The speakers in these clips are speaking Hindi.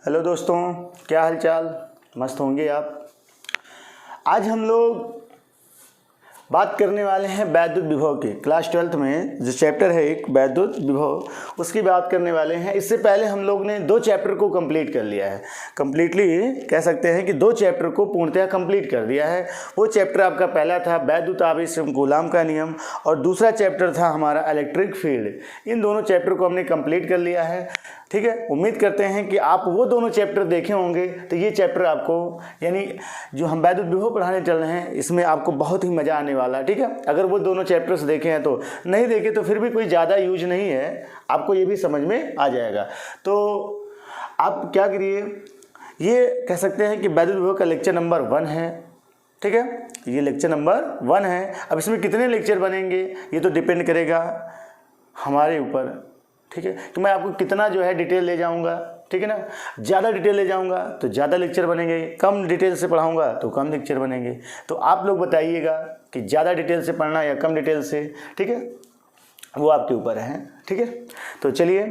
हेलो दोस्तों, क्या हाल चाल? मस्त होंगे आप। आज हम लोग बात करने वाले हैं वैद्युत विभव की। क्लास 12th में जो चैप्टर है एक वैद्युत विभव, उसकी बात करने वाले हैं। इससे पहले हम लोग ने 2 चैप्टर को कंप्लीट कर लिया है। कंप्लीटली कह सकते हैं कि 2 चैप्टर को पूर्णतः कंप्लीट कर दिया है। वो चैप्टर आपका पहला था वैद्युत आवेश एवं कूलाम का नियम, और दूसरा चैप्टर था हमारा इलेक्ट्रिक फील्ड। इन दोनों चैप्टर को हमने कंप्लीट कर लिया है। ठीक है, उम्मीद करते हैं कि आप वो दोनों चैप्टर देखे होंगे, तो ये चैप्टर आपको, यानी जो हम वैद्युत विभव पढ़ाने चल रहे हैं, इसमें आपको बहुत ही मज़ा आने वाला है। ठीक है, अगर वो दोनों चैप्टर्स देखे हैं तो, नहीं देखे तो फिर भी कोई ज़्यादा यूज नहीं है, आपको ये भी समझ में आ जाएगा। तो आप क्या करिए, ये कह सकते हैं कि वैद्युत विभव का लेक्चर नंबर 1 है। ठीक है, ये लेक्चर नंबर 1 है। अब इसमें कितने लेक्चर बनेंगे ये तो डिपेंड करेगा हमारे ऊपर। ठीक है, तो मैं आपको कितना जो है डिटेल ले जाऊंगा, ठीक है ना। ज़्यादा डिटेल ले जाऊंगा तो ज़्यादा लेक्चर बनेंगे, कम डिटेल से पढ़ाऊंगा तो कम लेक्चर बनेंगे। तो आप लोग बताइएगा कि ज़्यादा डिटेल से पढ़ना या कम डिटेल से। ठीक है, वो आपके ऊपर है। ठीक है, तो चलिए।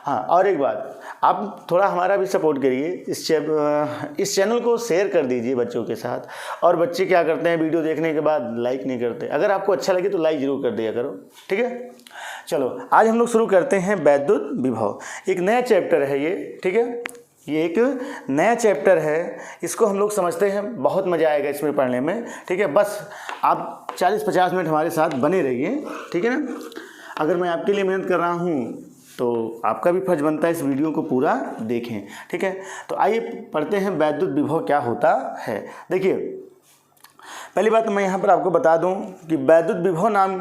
हाँ, और एक बात, आप थोड़ा हमारा भी सपोर्ट करिए। इस चैनल को शेयर कर दीजिए बच्चों के साथ। और बच्चे क्या करते हैं, वीडियो देखने के बाद लाइक नहीं करते। अगर आपको अच्छा लगे तो लाइक ज़रूर कर दिया करो। ठीक है, चलो आज हम लोग शुरू करते हैं वैद्युत विभव। एक नया चैप्टर है ये। ठीक है, ये एक नया चैप्टर है। इसको हम लोग समझते हैं, बहुत मज़ा आएगा इसमें पढ़ने में। ठीक है, बस आप 40-50 मिनट हमारे साथ बने रहिए। ठीक है ना। अगर मैं आपके लिए मेहनत कर रहा हूँ तो आपका भी फर्ज बनता है इस वीडियो को पूरा देखें। ठीक है, तो आइए पढ़ते हैं वैद्युत विभव क्या होता है। देखिए, पहली बात मैं यहाँ पर आपको बता दूँ कि वैद्युत विभव नाम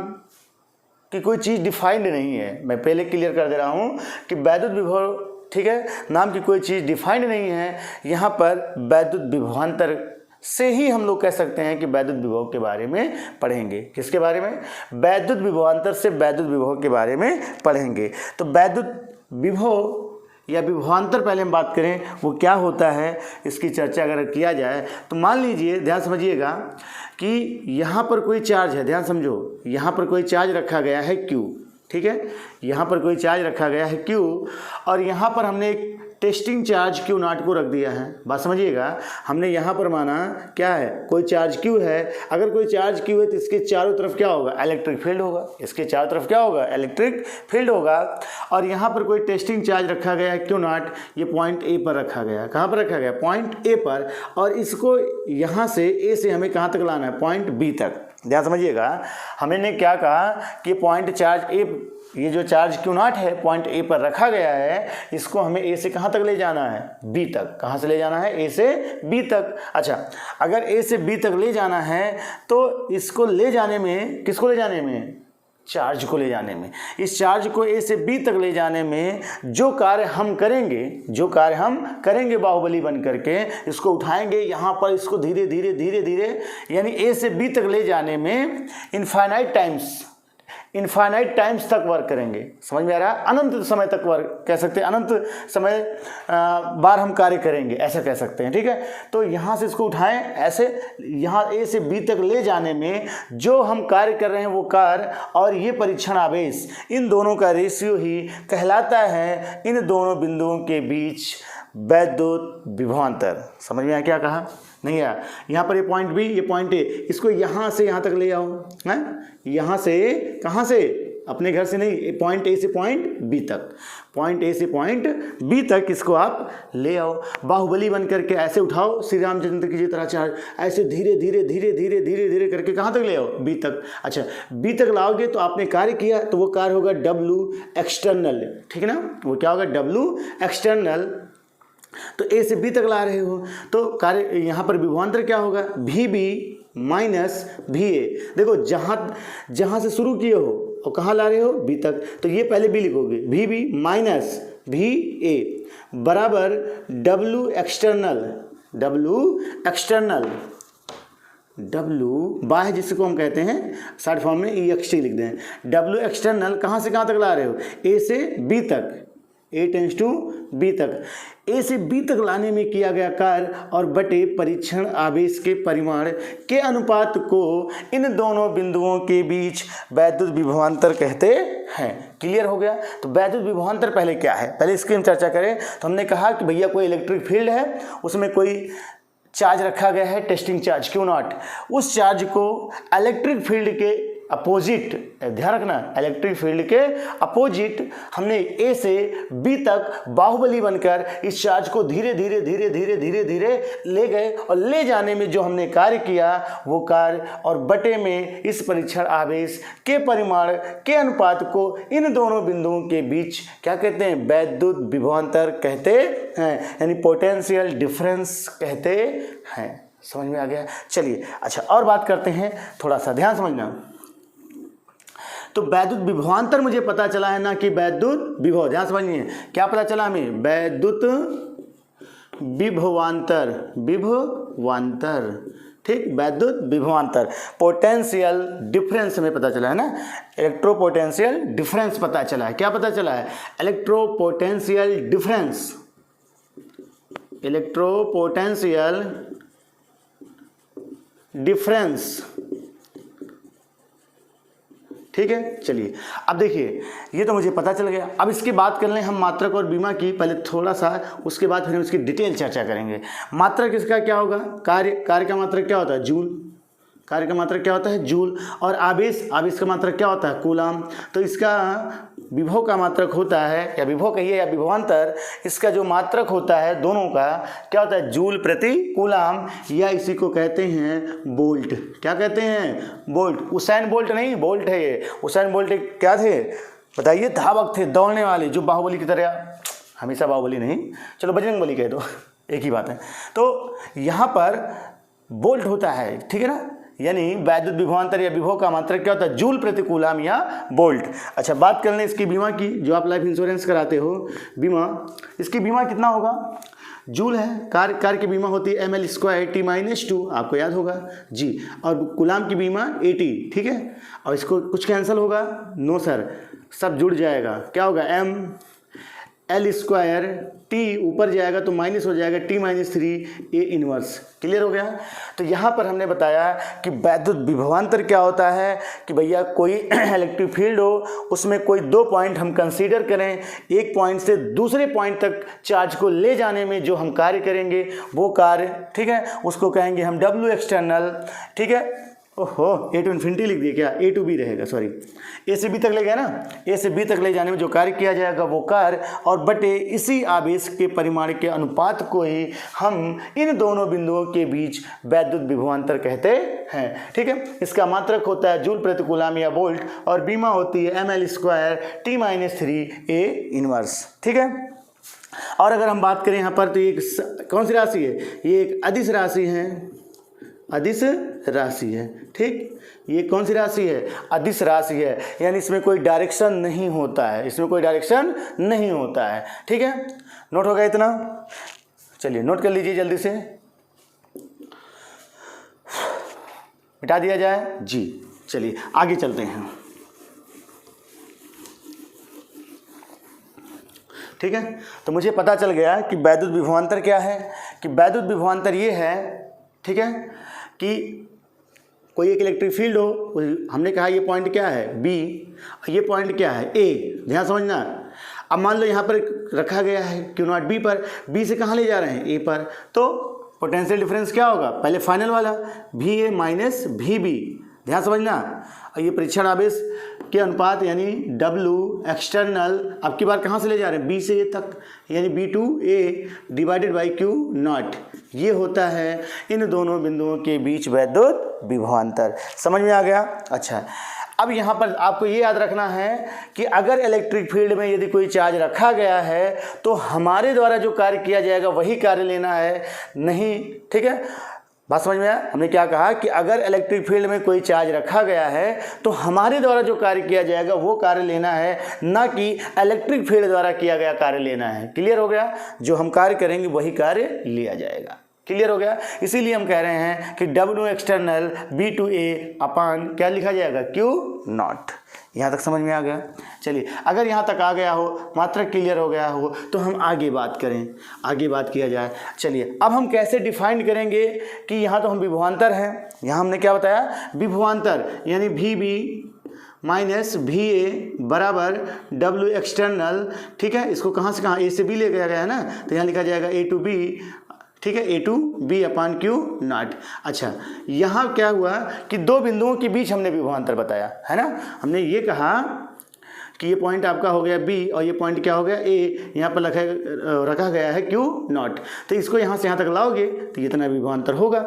कि कोई चीज़ डिफाइंड नहीं है। मैं पहले क्लियर कर दे रहा हूँ कि वैद्युत विभव, ठीक है, नाम की कोई चीज़ डिफाइंड नहीं है। यहाँ पर वैद्युत विभवांतर से ही हम लोग कह सकते हैं कि वैद्युत विभव के बारे में पढ़ेंगे। किसके बारे में? वैद्युत विभवांतर से वैद्युत विभव के बारे में पढ़ेंगे। तो वैद्युत विभव या विभवांतर पहले हम बात करें, वो क्या होता है, इसकी चर्चा अगर किया जाए तो मान लीजिए, ध्यान समझिएगा कि यहाँ पर कोई चार्ज है। ध्यान समझो, यहाँ पर कोई चार्ज रखा गया है Q। ठीक है, यहाँ पर कोई चार्ज रखा गया है Q, और यहाँ पर हमने एक टेस्टिंग चार्ज Q0 को रख दिया है। बात समझिएगा, हमने यहाँ पर माना क्या है, कोई चार्ज Q है। अगर कोई चार्ज Q है तो इसके चारों तरफ क्या होगा, इलेक्ट्रिक फील्ड होगा। इसके चारों तरफ क्या होगा, इलेक्ट्रिक फील्ड होगा। और यहाँ पर कोई टेस्टिंग चार्ज रखा गया है Q0, ये पॉइंट A पर रखा गया। कहाँ पर रखा गया, पॉइंट A पर। और इसको यहाँ से A से हमें कहाँ तक लाना है, पॉइंट B तक। ध्यान समझिएगा, हमने क्या कहा कि पॉइंट चार्ज A, ये जो चार्ज Q0 है पॉइंट A पर रखा गया है, इसको हमें A से कहाँ तक ले जाना है, B तक। कहाँ से ले जाना है, A से B तक। अच्छा, अगर A से B तक ले जाना है तो इसको ले जाने में, किसको ले जाने में, चार्ज को ले जाने में। इस चार्ज को A से B तक ले जाने में जो कार्य हम करेंगे बाहुबली बन करके, इसको उठाएंगे यहाँ पर, इसको धीरे धीरे धीरे धीरे, यानी A से B तक ले जाने में इनफाइनाइट टाइम्स तक वर्क करेंगे। समझ में आ रहा है, अनंत समय तक वर्क कह सकते हैं, अनंत समय बार हम कार्य करेंगे, ऐसा कह सकते हैं। ठीक है, तो यहाँ से इसको उठाएं, ऐसे यहाँ A से B तक ले जाने में जो हम कार्य कर रहे हैं वो कार्य और ये परीक्षण आवेश, इन दोनों का रेशियो ही कहलाता है इन दोनों बिंदुओं के बीच वैद्युत विभवांतर। समझ में आया क्या कहा, नहीं आया? यहाँ पर ये पॉइंट B, ये पॉइंट A, इसको यहाँ से यहाँ तक ले आओ। हैं, यहाँ से, कहाँ से, अपने घर से नहीं, पॉइंट A से पॉइंट B तक, पॉइंट A से पॉइंट B तक इसको आप ले आओ। बाहुबली बन करके ऐसे उठाओ, श्री रामचंद्र की तरह चार्ज, ऐसे धीरे धीरे धीरे धीरे धीरे धीरे करके कहाँ तक ले आओ, B तक। अच्छा, B तक लाओगे तो आपने कार्य किया, तो वो कार्य होगा W एक्सटर्नल। ठीक है ना, वो क्या होगा, W एक्सटर्नल। तो A से B तक ला रहे हो तो कार्य यहाँ पर विभवांतर क्या होगा, VB माइनस VA। देखो, जहाँ से शुरू किए हो और कहाँ ला रहे हो, B तक, तो ये पहले B लिखोगे, VB माइनस VA बराबर W एक्सटर्नल, W बाह्य जिसको हम कहते हैं, शॉर्ट फॉर्म में EXT लिख दें। W एक्सटर्नल कहाँ से कहाँ तक ला रहे हो, A से B तक, A टेंस टू बी तक, ए से बी तक लाने में किया गया कार्य और बटे परीक्षण आवेश के परिमाण के अनुपात को इन दोनों बिंदुओं के बीच वैद्युत विभवांतर कहते हैं। क्लियर हो गया। तो वैद्युत विभवांतर पहले क्या है, पहले इसकी हम चर्चा करें। तो हमने कहा कि भैया कोई इलेक्ट्रिक फील्ड है, उसमें कोई चार्ज रखा गया है, टेस्टिंग चार्ज Q0, उस चार्ज को इलेक्ट्रिक फील्ड के अपोजिट, ध्यान रखना, इलेक्ट्रिक फील्ड के अपोजिट हमने ए से बी तक बाहुबली बनकर इस चार्ज को धीरे धीरे धीरे धीरे धीरे धीरे ले गए और ले जाने में जो हमने कार्य किया वो कार्य और बटे में इस परीक्षण आवेश के परिमाण के अनुपात को इन दोनों बिंदुओं के बीच क्या कहते हैं, वैद्युत विभवांतर कहते हैं, यानी पोटेंशियल डिफरेंस कहते हैं। समझ में आ गया। चलिए अच्छा और बात करते हैं, थोड़ा सा ध्यान समझना। तो वैद्युत विभवांतर मुझे पता चला है, ना कि वैद्युत विभव। ध्यान समझिए, क्या पता चला हमें, वैद्युत विभवांतर, विभवांतर, ठीक, वैद्युत विभवांतर। पोटेंशियल डिफरेंस हमें पता चला है ना, इलेक्ट्रोपोटेंशियल डिफरेंस पता चला है। क्या पता चला है, इलेक्ट्रोपोटेंशियल डिफरेंस, इलेक्ट्रोपोटेंशियल डिफरेंस, ठीक है। चलिए अब देखिए, ये तो मुझे पता चल गया। अब इसकी बात कर लें हम मात्रक और बीमा की, पहले थोड़ा सा, उसके बाद फिर हम इसकी डिटेल चर्चा करेंगे। मात्रक इसका क्या होगा, कार्य का मात्रक क्या होता है, जूल, कार्य का मात्रक क्या होता है, जूल। और आवेश का मात्रक क्या होता है, कूलाम। तो इसका विभव का मात्रक होता है, या विभव कहिए या विभवांतर, इसका जो मात्रक होता है दोनों का क्या होता है, जूल प्रति कूलाम, या इसी को कहते हैं बोल्ट। क्या कहते हैं, बोल्ट। उसेन बोल्ट नहीं, बोल्ट है ये। उसेन बोल्ट क्या थे बताइए, धावक थे, दौड़ने वाले, जो बाहुबली की तरह, हमेशा बाहुबली नहीं, चलो बजरंगबली कह दो, एक ही बात है। तो यहाँ पर बोल्ट होता है, ठीक है ना, यानी वैद्युत विभवांतर या विभव का मात्रक क्या होता है, जूल प्रति कूलाम या बोल्ट। अच्छा बात कर लें इसकी बीमा की, जो आप लाइफ इंश्योरेंस कराते हो, बीमा, इसकी बीमा कितना होगा, जूल है। कार की बीमा होती है ml² T-2, आपको याद होगा जी। और कूलाम की बीमा 80, ठीक है। और इसको कुछ कैंसिल होगा, नो सर, सब जुड़ जाएगा, क्या होगा, ml² T ऊपर जाएगा तो माइनस हो जाएगा T-3 A इनवर्स। क्लियर हो गया। तो यहाँ पर हमने बताया कि वैद्युत विभवांतर क्या होता है, कि भैया कोई इलेक्ट्रिक फील्ड हो, उसमें कोई दो पॉइंट हम कंसीडर करें, एक पॉइंट से दूसरे पॉइंट तक चार्ज को ले जाने में जो हम कार्य करेंगे वो कार्य, ठीक है, उसको कहेंगे हम W एक्सटर्नल, ठीक है। ओहो, A to इन्फिनिटी लिख दिया क्या, A to B रहेगा, सॉरी, A से B तक ले गया ना, A से B तक ले जाने में जो कार्य किया जाएगा वो कार्य और बटे इसी आवेश के परिमाण के अनुपात को ही हम इन दोनों बिंदुओं के बीच वैद्युत विभवांतर कहते हैं, ठीक है। इसका मात्रक होता है जूल प्रति कूलाम या वोल्ट और बीमा होती है ml² T-3 A इनवर्स, ठीक है। और अगर हम बात करें यहाँ पर तो ये कौन सी राशि है, ये एक अदिश राशि है, अदिश राशि है, ठीक। ये कौन सी राशि है, अदिश राशि है, यानी इसमें कोई डायरेक्शन नहीं होता है, इसमें कोई डायरेक्शन नहीं होता है, ठीक है। नोट हो गया इतना, चलिए नोट कर लीजिए जल्दी से, मिटा दिया जाए जी। चलिए आगे चलते हैं, ठीक है। तो मुझे पता चल गया कि वैद्युत विभवांतर क्या है, कि वैद्युत विभवांतर ये है, ठीक है, कि कोई एक इलेक्ट्रिक फील्ड हो, हमने कहा ये पॉइंट क्या है B, ये पॉइंट क्या है A, ध्यान समझना। अब मान लो यहाँ पर रखा गया है Q0 B पर, B से कहाँ ले जा रहे हैं, A पर, तो पोटेंशियल डिफरेंस क्या होगा, पहले फाइनल वाला VA माइनस VB, ध्यान समझना। और ये परीक्षण आवेश के अनुपात यानी W एक्सटर्नल अब की बार कहाँ से ले जा रहे हैं, B से A तक, यानी B2A डिवाइडेड बाई Q0, ये होता है इन दोनों बिंदुओं के बीच वैद्युत विभवांतर। समझ में आ गया। अच्छा अब यहाँ पर आपको ये याद रखना है कि अगर इलेक्ट्रिक फील्ड में यदि कोई चार्ज रखा गया है तो हमारे द्वारा जो कार्य किया जाएगा वही कार्य लेना है, नहीं, ठीक है। बात समझ में आया, हमने क्या कहा कि अगर इलेक्ट्रिक फील्ड में कोई चार्ज रखा गया है तो हमारे द्वारा जो कार्य किया जाएगा वो कार्य लेना है, ना कि इलेक्ट्रिक फील्ड द्वारा किया गया कार्य लेना है। क्लियर हो गया, जो हम कार्य करेंगे वही कार्य लिया जाएगा। क्लियर हो गया। इसीलिए हम कह रहे हैं कि W external B to A upon क्या लिखा जाएगा, Q नॉट। यहाँ तक समझ में आ गया। चलिए, अगर यहाँ तक आ गया हो, मात्रक क्लियर हो गया हो, तो हम आगे बात करें, आगे बात किया जाए। चलिए, अब हम कैसे डिफाइन करेंगे कि यहाँ तो हम विभवांतर हैं, यहाँ हमने क्या बताया, विभवांतर यानी VB माइनस VA बराबर W एक्सटर्नल, ठीक है। इसको कहाँ से कहाँ, A से B ले गया है ना, तो यहाँ लिखा जाएगा A टू B, ठीक है, A to B upon Q naught. अच्छा, यहाँ क्या हुआ कि दो बिंदुओं के बीच हमने विभवांतर बताया है ना। हमने ये कहा कि ये पॉइंट आपका हो गया B और ये पॉइंट क्या हो गया A, यहाँ पर रखा गया है Q नॉट। तो इसको यहाँ से यहाँ तक लाओगे तो ये इतना विभवांतर होगा।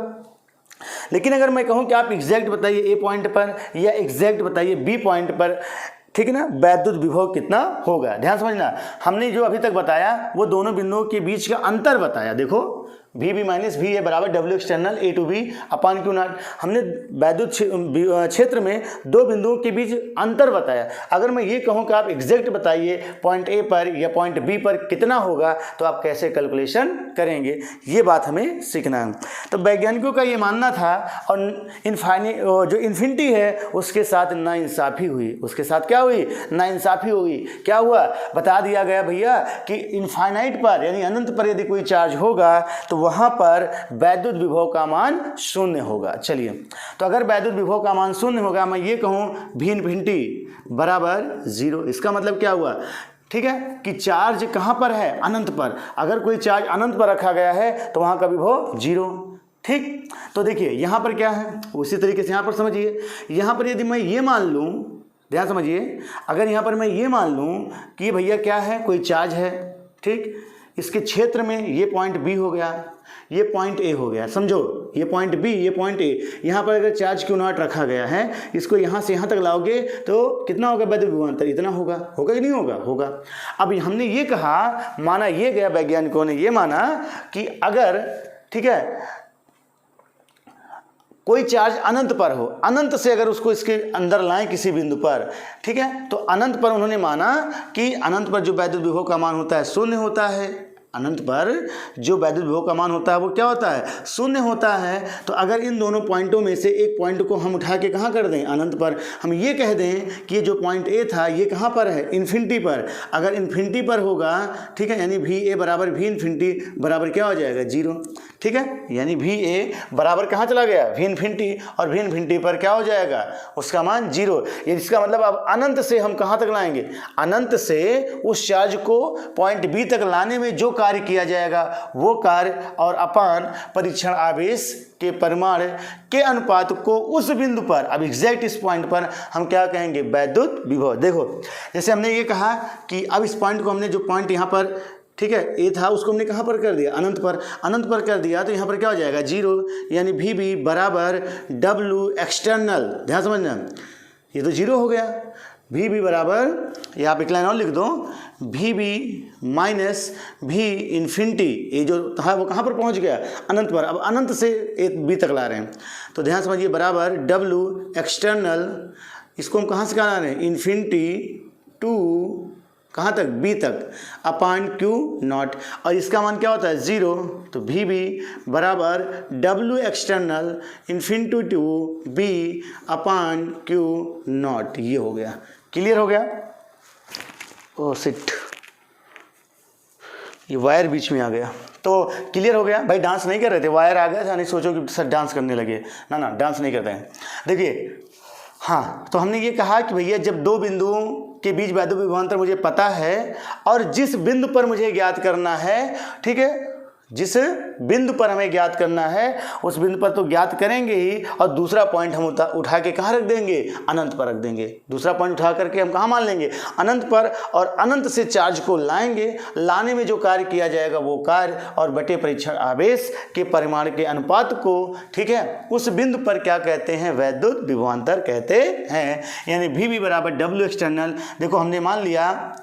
लेकिन अगर मैं कहूँ कि आप एग्जैक्ट बताइए A पॉइंट पर या एग्जैक्ट बताइए B पॉइंट पर, ठीक है ना, वैद्युत विभव कितना होगा। ध्यान समझना, हमने जो अभी तक बताया वो दोनों बिंदुओं के बीच का अंतर बताया। देखो, VB माइनस VA बराबर W external A to B upon Q naught. हमने वैद्युत क्षेत्र में दो बिंदुओं के बीच अंतर बताया। अगर मैं ये कहूँ कि आप एग्जैक्ट बताइए पॉइंट A पर या पॉइंट B पर कितना होगा, तो आप कैसे कैलकुलेशन करेंगे, ये बात हमें सीखना है। तो वैज्ञानिकों का ये मानना था, और जो इन्फिनिटी है उसके साथ नाइंसाफ़ी हुई, उसके साथ क्या हुई, नाइंसाफ़ी हुई। क्या हुआ, बता दिया गया भैया कि इनफाइनाइट पर यानी अनंत पर यदि कोई चार्ज होगा तो वहां पर वैद्युत विभव का मान शून्य होगा। चलिए, तो अगर वैद्युत विभव का मान शून्य होगा, मैं ये कहूँ V इन्फिनिटी बराबर 0, इसका मतलब क्या हुआ, ठीक है, कि चार्ज कहाँ पर है, अनंत पर। अगर कोई चार्ज अनंत पर रखा गया है तो वहाँ का विभव 0। ठीक, तो देखिए यहाँ पर क्या है, उसी तरीके से यहाँ पर समझिए। यहाँ पर यदि मैं ये मान लूँ, ध्यान समझिए, अगर यहाँ पर मैं ये मान लूँ कि भैया क्या है, कोई चार्ज है, ठीक, इसके क्षेत्र में ये पॉइंट B हो गया, ये पॉइंट A हो गया, समझो, ये पॉइंट B, ये पॉइंट A। यहाँ पर अगर चार्ज Q नॉट रखा गया है, इसको यहाँ से यहाँ तक लाओगे तो कितना होगा वैद्युत विभवांतर, इतना होगा, होगा कि नहीं होगा, होगा। अब हमने ये कहा, माना ये गया, वैज्ञानिकों ने ये माना कि अगर, ठीक है, कोई चार्ज अनंत पर हो, अनंत से अगर उसको इसके अंदर लाएं किसी बिंदु पर, ठीक है, तो अनंत पर उन्होंने माना कि अनंत पर जो वैद्युत विभव का मान होता है शून्य होता है। अनंत पर जो वैद्युत विभव का मान होता है वो क्या होता है, शून्य होता है। तो अगर इन दोनों पॉइंटों में से एक पॉइंट को हम उठा के कहाँ कर दें, अनंत पर, हम ये कह दें कि ये जो पॉइंट A था ये कहाँ पर है, इन्फिनिटी पर। अगर इन्फिनिटी पर होगा, ठीक है, यानी VA बराबर V इन्फिनिटी बराबर क्या हो जाएगा, 0। ठीक है, यानी VA बराबर कहाँ चला गया, V इन्फिनिटी, और V इन्फिनिटी पर क्या हो जाएगा, उसका मान 0। ये इसका मतलब अब अनंत से हम कहाँ तक लाएंगे, अनंत से उस चार्ज को पॉइंट B तक लाने में जो कार्य किया जाएगा वो कार्य और अपान परीक्षण आवेश के परिमाण के अनुपात को उस बिंदु पर, अब एग्जैक्ट इस पॉइंट पर हम क्या कहेंगे, वैद्युत विभव। देखो, जैसे हमने ये कहा कि अब इस पॉइंट को हमने, जो पॉइंट यहाँ पर, ठीक है, A था, उसको हमने कहाँ पर कर दिया, अनंत पर, अनंत पर कर दिया, तो यहाँ पर क्या हो जाएगा, 0, यानी VB बराबर W एक्सटर्नल। ध्यान समझना, ये तो 0 हो गया। VB बराबर, यहाँ पे एक लाइन और लिख दो, VB माइनस V इन्फिनिटी, ये जो था वो कहाँ पर पहुँच गया, अनंत पर। अब अनंत से B तक ला रहे हैं, तो ध्यान समझिए, बराबर W एक्सटर्नल, इसको हम कहाँ से कहाँ ला रहे हैं, इन्फिनिटी टू कहाँ तक, B तक, अपान Q नॉट, और इसका मान क्या होता है, 0। तो VB बराबर W external infinity to B upon Q naught. ये हो गया, क्लियर हो गया। ओ सिट, ये वायर बीच में आ गया, तो क्लियर हो गया। भाई डांस नहीं कर रहे थे, वायर आ गया था, नहीं सोचो कि सर डांस करने लगे, ना ना, डांस नहीं करते हैं। देखिए, हाँ, तो हमने ये कहा कि भैया जब दो बिंदुओं के बीच वैद्युत विभवांतर मुझे पता है और जिस बिंदु पर मुझे ज्ञात करना है, ठीक है, जिस बिंदु पर हमें ज्ञात करना है उस बिंदु पर तो ज्ञात करेंगे ही, और दूसरा पॉइंट हम उठा के कहाँ रख देंगे, अनंत पर रख देंगे। दूसरा पॉइंट उठा करके हम कहाँ मान लेंगे, अनंत पर, और अनंत से चार्ज को लाएंगे, लाने में जो कार्य किया जाएगा वो कार्य और बटे परीक्षण आवेश के परिमाण के अनुपात को, ठीक है, उस बिंदु पर क्या कहते हैं, वैद्युत विभवांतर कहते हैं। यानी VB बराबर W एक्सटर्नल। देखो, हमने मान लिया,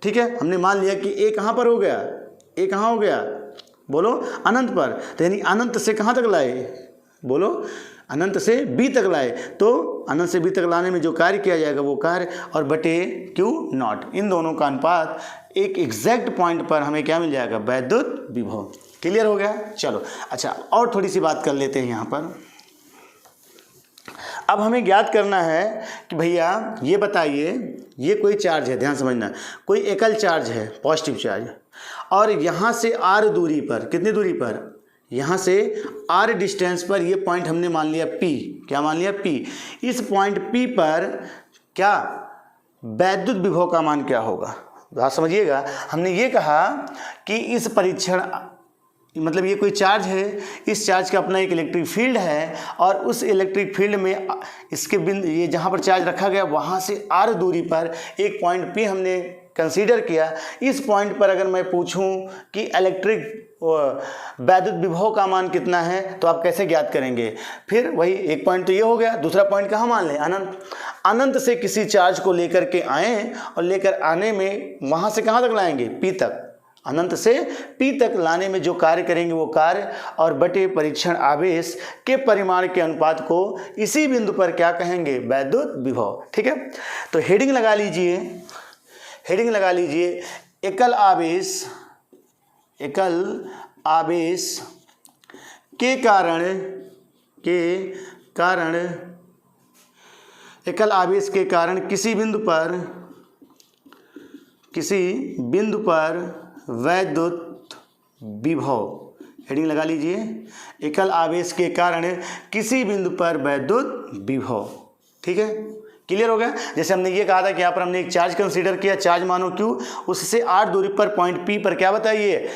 ठीक है, हमने मान लिया कि A कहाँ पर हो गया, A कहाँ हो गया, बोलो, अनंत पर। तो यानी अनंत से कहाँ तक लाए, बोलो, अनंत से बी तक लाए, तो अनंत से बी तक लाने में जो कार्य किया जाएगा वो कार्य, और बटे क्यू नॉट, इन दोनों का अनुपात एक एग्जैक्ट पॉइंट पर हमें क्या मिल जाएगा, वैद्युत विभव। क्लियर हो गया। चलो अच्छा, और थोड़ी सी बात कर लेते हैं यहाँ पर। अब हमें ज्ञात करना है कि भैया ये बताइए, ये कोई चार्ज है, ध्यान समझना, कोई एकल चार्ज है, पॉजिटिव चार्ज, और यहाँ से आर दूरी पर, कितनी दूरी पर, यहाँ से आर डिस्टेंस पर ये पॉइंट हमने मान लिया P, क्या मान लिया P। इस पॉइंट P पर क्या वैद्युत विभव का मान क्या होगा, बात समझिएगा। हमने ये कहा कि इस परीक्षण, मतलब ये कोई चार्ज है, इस चार्ज का अपना एक इलेक्ट्रिक फील्ड है, और उस इलेक्ट्रिक फील्ड में इसके बिंदु, ये जहाँ पर चार्ज रखा गया वहाँ से आर दूरी पर एक पॉइंट P हमने कंसीडर किया। इस पॉइंट पर अगर मैं पूछूं कि इलेक्ट्रिक वैद्युत विभव का मान कितना है, तो आप कैसे ज्ञात करेंगे। फिर वही एक पॉइंट तो ये हो गया, दूसरा पॉइंट कहाँ मान लें, अनंत। अनंत से किसी चार्ज को लेकर के आएँ, और लेकर आने में वहाँ से कहाँ तक लाएंगे, P तक, अनंत से P तक लाने में जो कार्य करेंगे वो कार्य, और बटे परीक्षण आवेश के परिमाण के अनुपात को इसी बिंदु पर क्या कहेंगे, वैद्युत विभव। ठीक है, तो हेडिंग लगा लीजिए, हेडिंग लगा लीजिए, एकल आवेश, एकल आवेश के कारण, एकल आवेश के कारण किसी बिंदु पर वैद्युत विभव, हेडिंग लगा लीजिए, एकल आवेश के कारण किसी बिंदु पर वैद्युत विभव। ठीक है, क्लियर हो गया। जैसे हमने ये कहा था कि यहाँ पर हमने एक चार्ज कंसीडर किया, चार्ज मानो क्यू, उससे आर दूरी पर पॉइंट P पर क्या बताइए,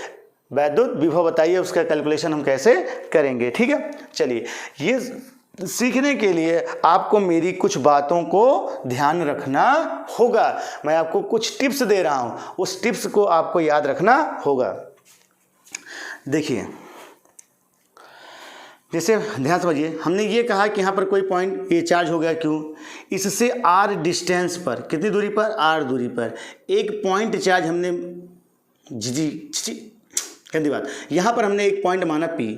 वैद्युत विभव बताइए, उसका कैलकुलेशन हम कैसे करेंगे। ठीक है, चलिए, ये सीखने के लिए आपको मेरी कुछ बातों को ध्यान रखना होगा। मैं आपको कुछ टिप्स दे रहा हूँ, उस टिप्स को आपको याद रखना होगा। देखिए, जैसे ध्यान समझिए, हमने ये कहा कि यहाँ पर कोई पॉइंट ये चार्ज हो गया क्यों, इससे आर डिस्टेंस पर, कितनी दूरी पर, आर दूरी पर एक पॉइंट चार्ज हमने, गंदी बात, यहाँ पर हमने एक पॉइंट माना P।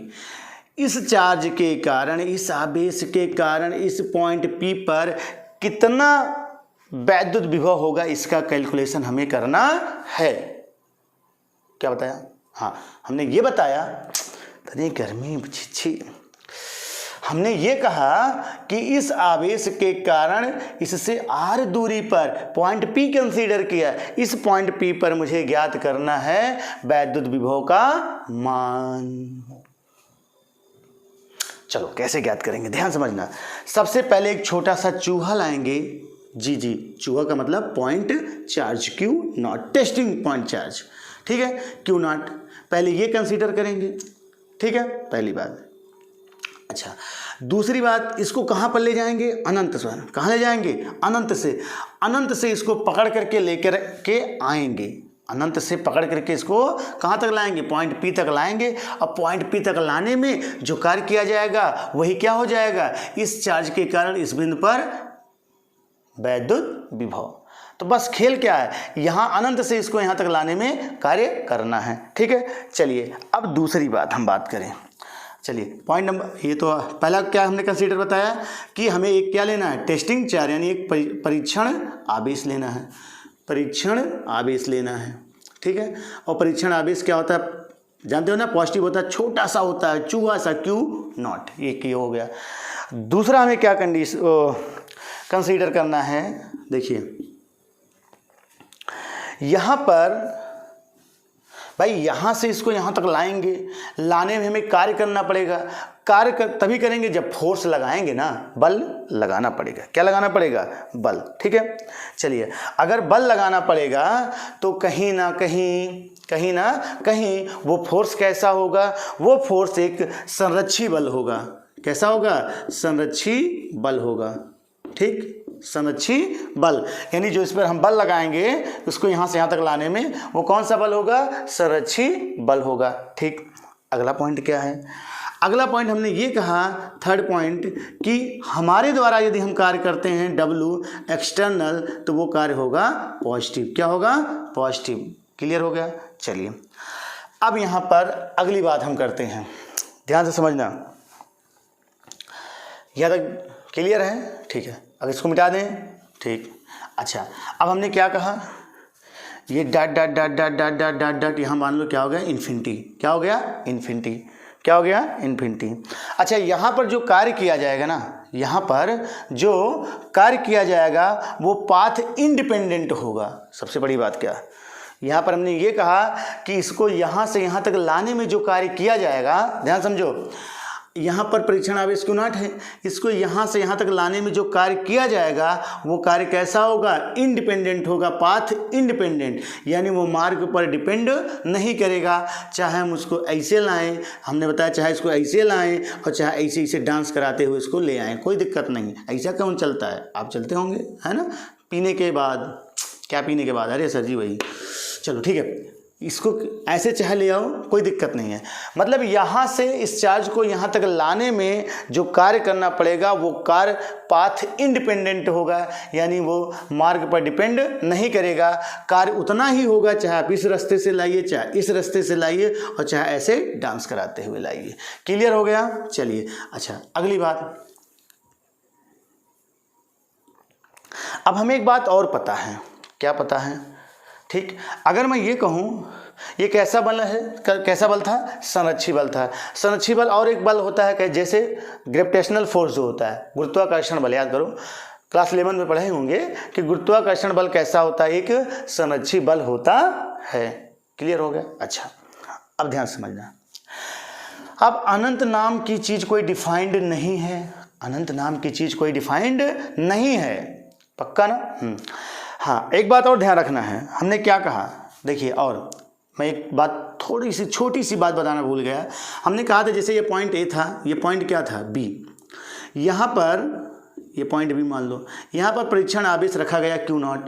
इस चार्ज के कारण, इस आवेश के कारण इस पॉइंट P पर कितना वैद्युत विभव होगा, इसका कैलकुलेशन हमें करना है। क्या बताया, हाँ हमने ये बताया, तनी गर्मी छी, हमने ये कहा कि इस आवेश के कारण इससे आर दूरी पर पॉइंट P कंसीडर किया, इस पॉइंट P पर मुझे ज्ञात करना है वैद्युत विभव का मान। चलो कैसे ज्ञात करेंगे, ध्यान समझना। सबसे पहले एक छोटा सा चूहा लाएंगे, जी, चूहा का मतलब point charge Q not, testing point charge. ठीक है, Q नॉट पहले ये कंसीडर करेंगे। ठीक है, पहली बात। अच्छा, दूसरी बात, इसको कहाँ पर ले जाएंगे, अनंत से। कहाँ ले जाएंगे, अनंत से। अनंत से इसको पकड़ करके लेकर के आएंगे, अनंत से पकड़ करके इसको कहाँ तक लाएंगे, पॉइंट P तक लाएंगे। और पॉइंट P तक लाने में जो कार्य किया जाएगा वही क्या हो जाएगा, इस चार्ज के कारण इस बिंदु पर वैद्युत विभव। तो बस खेल क्या है, यहाँ अनंत से इसको यहाँ तक लाने में कार्य करना है। ठीक है, चलिए अब दूसरी बात हम बात करें। चलिए पॉइंट नंबर, ये तो पहला क्या हमने कंसीडर बताया कि हमें एक क्या लेना है, टेस्टिंग चार्ज, यानी एक परीक्षण आवेश लेना है, परीक्षण आवेश लेना है। ठीक है, और परीक्षण आवेश क्या होता है, जानते हो ना, पॉजिटिव होता है, छोटा सा होता है, चूहा सा, Q नॉट, ये हो गया। दूसरा हमें क्या कंसीडर करना है, देखिए यहाँ पर भाई, यहाँ से इसको यहाँ तक लाएंगे, लाने में हमें कार्य करना पड़ेगा। तभी करेंगे जब फोर्स लगाएंगे ना, बल लगाना पड़ेगा। क्या लगाना पड़ेगा, बल। ठीक है, चलिए, अगर बल लगाना पड़ेगा तो कहीं ना कहीं वो फोर्स कैसा होगा, वो फोर्स एक संरक्षी बल होगा। कैसा होगा, संरक्षी बल होगा। ठीक, संरक्षी बल, यानी जो इस पर हम बल लगाएंगे उसको यहाँ से यहाँ तक लाने में वो कौन सा बल होगा, संरक्षी बल होगा। ठीक, अगला पॉइंट क्या है, अगला पॉइंट हमने ये कहा, थर्ड पॉइंट, कि हमारे द्वारा यदि हम कार्य करते हैं W एक्सटर्नल, तो वो कार्य होगा पॉजिटिव। क्या होगा, पॉजिटिव। क्लियर हो गया। चलिए अब यहाँ पर अगली बात हम करते हैं, ध्यान से समझना। यहाँ तक क्लियर है? ठीक है, अब इसको मिटा दें। ठीक, अच्छा अब हमने क्या कहा, ये dot dot dot dot dot dot dot dot यहाँ मान लो क्या हो गया, इन्फिनिटी। क्या हो गया? इन्फिनिटी। क्या हो गया? इन्फिनिटी। अच्छा यहाँ पर जो कार्य किया जाएगा ना, यहाँ पर जो कार्य किया जाएगा वो पाथ इंडिपेंडेंट होगा। सबसे बड़ी बात क्या, यहाँ पर हमने ये कहा कि इसको यहाँ से यहाँ तक लाने में जो कार्य किया जाएगा, ध्यान समझो, यहाँ पर परीक्षण आवेश Q0 है, इसको यहाँ से यहाँ तक लाने में जो कार्य किया जाएगा वो कार्य कैसा होगा? इंडिपेंडेंट होगा, पाथ इंडिपेंडेंट, यानी वो मार्ग पर डिपेंड नहीं करेगा। चाहे हम उसको ऐसे लाएं, हमने बताया चाहे इसको ऐसे लाएं और चाहे ऐसे ऐसे डांस कराते हुए इसको ले आएँ, कोई दिक्कत नहीं। ऐसा कौन चलता है? आप चलते होंगे, है ना, पीने के बाद। क्या पीने के बाद? अरे सर जी वही। चलो ठीक है, इसको ऐसे चाहे ले आओ, कोई दिक्कत नहीं है। मतलब यहाँ से इस चार्ज को यहाँ तक लाने में जो कार्य करना पड़ेगा वो कार्य पाथ इंडिपेंडेंट होगा, यानी वो मार्ग पर डिपेंड नहीं करेगा। कार्य उतना ही होगा चाहे आप इस रास्ते से लाइए, चाहे इस रास्ते से लाइए और चाहे ऐसे डांस कराते हुए लाइए। क्लियर हो गया? चलिए अच्छा अगली बात, अब हमें एक बात और पता है। क्या पता है? ठीक, अगर मैं ये कहूँ ये कैसा बल है, कैसा बल था? संरक्षी बल था। संरक्षी बल और एक बल होता है कि जैसे ग्रेविटेशनल फोर्स जो होता है, गुरुत्वाकर्षण बल। याद करो, क्लास 11 में पढ़े होंगे कि गुरुत्वाकर्षण बल कैसा होता है, एक संरक्षी बल होता है। क्लियर हो गया? अच्छा अब ध्यान समझना, अब अनंत नाम की चीज़ कोई डिफाइंड नहीं है। अनंत नाम की चीज़ कोई डिफाइंड नहीं है, पक्का ना? हाँ, एक बात और ध्यान रखना है, हमने क्या कहा, देखिए, और मैं एक बात थोड़ी सी छोटी सी बात बताना भूल गया। हमने कहा था जैसे ये पॉइंट ए था, ये पॉइंट क्या था? बी। यहाँ पर ये पॉइंट बी मान लो, यहाँ पर परीक्षण आवेश रखा गया Q0,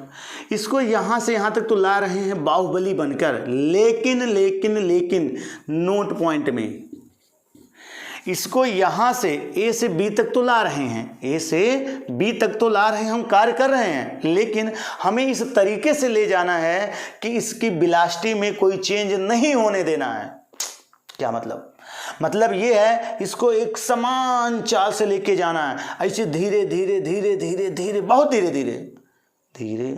इसको यहाँ से यहाँ तक तो ला रहे हैं बाहुबली बनकर, लेकिन लेकिन लेकिन नोट पॉइंट में इसको यहाँ से ए से बी तक तो ला रहे हैं, ए से बी तक तो ला रहे हैं, हम कार्य कर रहे हैं, लेकिन हमें इस तरीके से ले जाना है कि इसकी वेलोसिटी में कोई चेंज नहीं होने देना है। क्या मतलब? मतलब ये है इसको एक समान चाल से लेके जाना है, ऐसे धीरे धीरे धीरे धीरे धीरे, बहुत धीरे धीरे धीरे,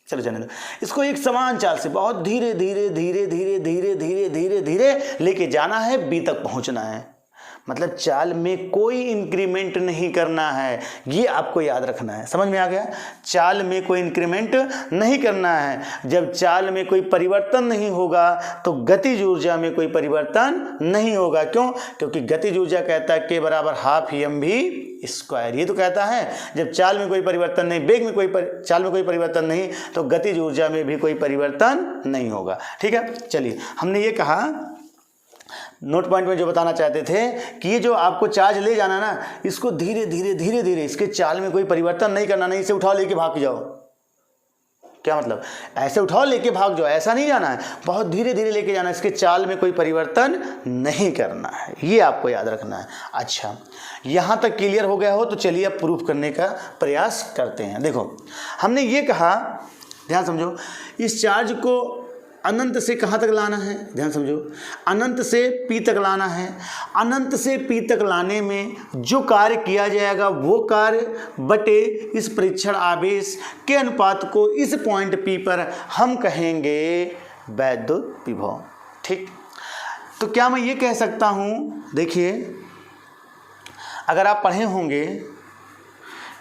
चलो जाने दो, इसको एक समान चाल से बहुत धीरे धीरे धीरे धीरे धीरे धीरे धीरे धीरे लेके जाना है, बी तक पहुंचना है। मतलब चाल में कोई इंक्रीमेंट नहीं करना है, ये आपको याद रखना है। समझ में आ गया? चाल में कोई इंक्रीमेंट नहीं करना है। जब चाल में कोई परिवर्तन नहीं होगा तो गतिज ऊर्जा में कोई परिवर्तन नहीं होगा। क्यों? क्योंकि गतिज ऊर्जा कहता है K बराबर हाफ mv स्क्वायर। ये तो कहता है जब चाल में कोई परिवर्तन नहीं, वेग में चाल में कोई परिवर्तन नहीं, तो गतिज ऊर्जा में भी कोई परिवर्तन नहीं होगा। ठीक है, चलिए, हमने ये कहा नोट पॉइंट में जो बताना चाहते थे कि ये जो आपको चार्ज ले जाना ना, इसको धीरे धीरे धीरे धीरे, इसके चाल में कोई परिवर्तन नहीं करना, नहीं इसे उठाओ लेके भाग जाओ। क्या मतलब? ऐसे उठाओ लेके भाग जाओ, ऐसा नहीं जाना है, बहुत धीरे धीरे लेके जाना है, इसके चाल में कोई परिवर्तन नहीं करना है, ये आपको याद रखना है। अच्छा, यहाँ तक क्लियर हो गया हो तो चलिए अब प्रूफ करने का प्रयास करते हैं। देखो, हमने ये कहा, ध्यान समझो, इस चार्ज को अनंत से कहाँ तक लाना है? ध्यान समझो, अनंत से P तक लाना है। अनंत से P तक लाने में जो कार्य किया जाएगा वो कार्य बटे इस परीक्षण आवेश के अनुपात को इस पॉइंट P पर हम कहेंगे वैद्युत विभव। ठीक, तो क्या मैं ये कह सकता हूँ, देखिए, अगर आप पढ़े होंगे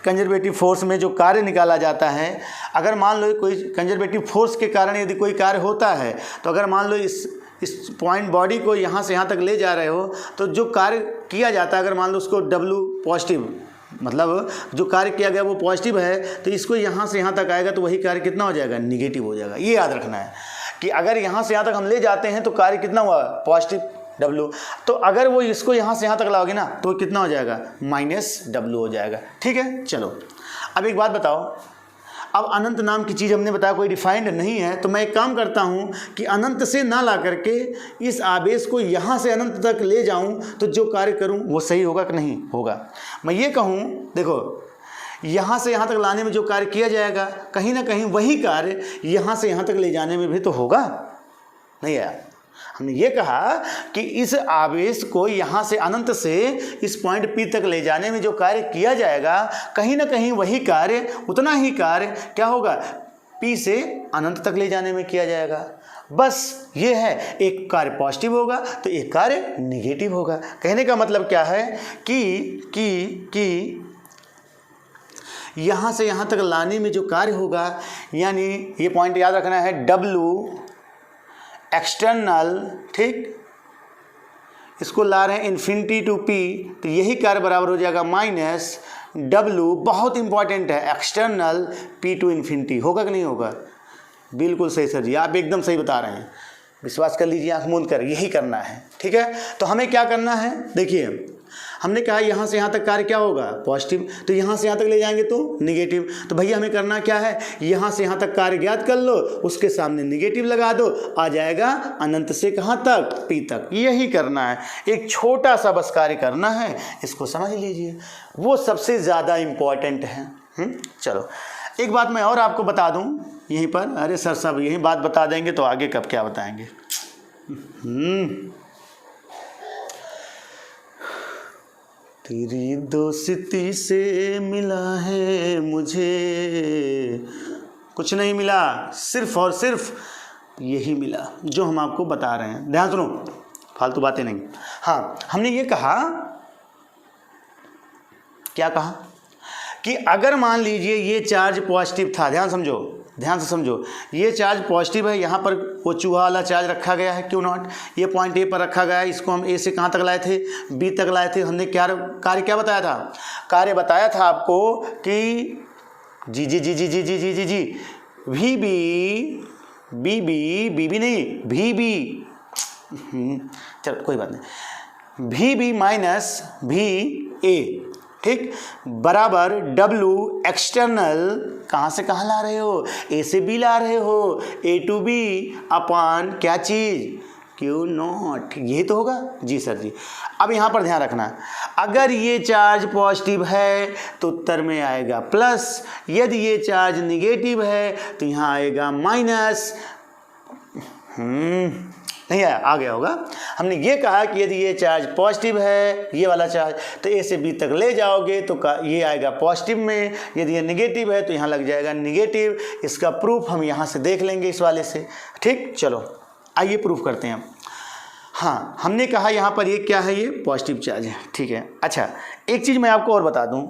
कंजर्वेटिव फोर्स में जो कार्य निकाला जाता है, अगर मान लो कोई कंजर्वेटिव फोर्स के कारण यदि कोई कार्य होता है, तो अगर मान लो इस पॉइंट बॉडी को यहाँ से यहाँ तक ले जा रहे हो, तो जो कार्य किया जाता है, अगर मान लो उसको W पॉजिटिव, मतलब जो कार्य किया गया वो पॉजिटिव है, तो इसको यहाँ से यहाँ तक आएगा तो वही कार्य कितना हो जाएगा? निगेटिव हो जाएगा। ये याद रखना है कि अगर यहाँ से यहाँ तक हम ले जाते हैं तो कार्य कितना हुआ? Positive W। तो अगर वो इसको यहाँ से यहाँ तक लाओगे ना तो कितना हो जाएगा? -W हो जाएगा। ठीक है, चलो अब एक बात बताओ, अब अनंत नाम की चीज़ हमने बताया कोई डिफाइंड नहीं है, तो मैं एक काम करता हूँ कि अनंत से ना ला करके इस आवेश को यहाँ से अनंत तक ले जाऊँ, तो जो कार्य करूँ वो सही होगा कि नहीं होगा? मैं ये कहूँ, देखो, यहाँ से यहाँ तक लाने में जो कार्य किया जाएगा, कहीं ना कहीं वही कार्य यहाँ से यहाँ तक ले जाने में भी तो होगा, नहीं आया? हमने ये कहा कि इस आवेश को यहाँ से अनंत से इस पॉइंट P तक ले जाने में जो कार्य किया जाएगा, कहीं ना कहीं वही कार्य, उतना ही कार्य क्या होगा, P से अनंत तक ले जाने में किया जाएगा। बस ये है, एक कार्य पॉजिटिव होगा तो एक कार्य निगेटिव होगा। कहने का मतलब क्या है कि यहाँ से यहाँ तक लाने में जो कार्य होगा, यानी ये पॉइंट याद रखना है, W एक्सटर्नल, ठीक, इसको ला रहे हैं इन्फिनिटी टू P, तो यही कार्य बराबर हो जाएगा माइनस W, बहुत इंपॉर्टेंट है, एक्सटर्नल P टू इन्फिनिटी। होगा कि नहीं होगा? बिल्कुल सही सर जी, आप एकदम सही बता रहे हैं, विश्वास कर लीजिए, आंख मूंद कर, यही करना है। ठीक है, तो हमें क्या करना है, देखिए हमने कहा यहाँ से यहाँ तक कार्य क्या होगा, पॉजिटिव, तो यहाँ से यहाँ तक ले जाएंगे तो निगेटिव। तो भैया हमें करना क्या है, यहाँ से यहाँ तक कार्य ज्ञात कर लो, उसके सामने निगेटिव लगा दो, आ जाएगा अनंत से कहाँ तक, P तक। यही करना है, एक छोटा सा बस कार्य करना है, इसको समझ लीजिए, वो सबसे ज़्यादा इम्पॉर्टेंट है। चलो एक बात मैं और आपको बता दूं यहीं पर, अरे सर साहब यही बात बता देंगे तो आगे कब क्या बताएंगे। तेरी दोस्ती से मिला है मुझे कुछ नहीं मिला, सिर्फ और सिर्फ यही मिला जो हम आपको बता रहे हैं। ध्यान सुनो, फालतू बातें नहीं। हाँ, हमने ये कहा, क्या कहा कि अगर मान लीजिए ये चार्ज पॉजिटिव था, ध्यान समझो, ध्यान से समझो, ये चार्ज पॉजिटिव है, यहाँ पर वो चूहा वाला चार्ज रखा गया है Q0, ये पॉइंट A पर रखा गया है, इसको हम A से कहाँ तक लाए थे, B तक लाए थे। हमने क्या कार्य क्या बताया था, कार्य बताया था आपको कि जी जी जी जी जी जी जी जी जी VB नहीं VB, चलो कोई बात नहीं, VB माइनस VA, ठीक, बराबर W एक्सटर्नल, कहाँ से कहाँ ला रहे हो, A से B ला रहे हो, A टू B अपान क्या चीज़, Q0, यही तो होगा। जी सर जी। अब यहाँ पर ध्यान रखना, अगर ये चार्ज पॉजिटिव है तो उत्तर में आएगा प्लस, यदि ये चार्ज निगेटिव है तो यहाँ आएगा माइनस। नहीं आया, आ गया होगा। हमने ये कहा कि यदि ये चार्ज पॉजिटिव है, ये वाला चार्ज, तो A से B तक ले जाओगे तो ये आएगा पॉजिटिव में, यदि ये निगेटिव है तो यहाँ लग जाएगा निगेटिव। इसका प्रूफ हम यहाँ से देख लेंगे इस वाले से। ठीक, चलो आइए प्रूफ करते हैं। हाँ, हमने कहा यहाँ पर ये क्या है, ये पॉजिटिव चार्ज है। ठीक है, अच्छा एक चीज़ मैं आपको और बता दूँ,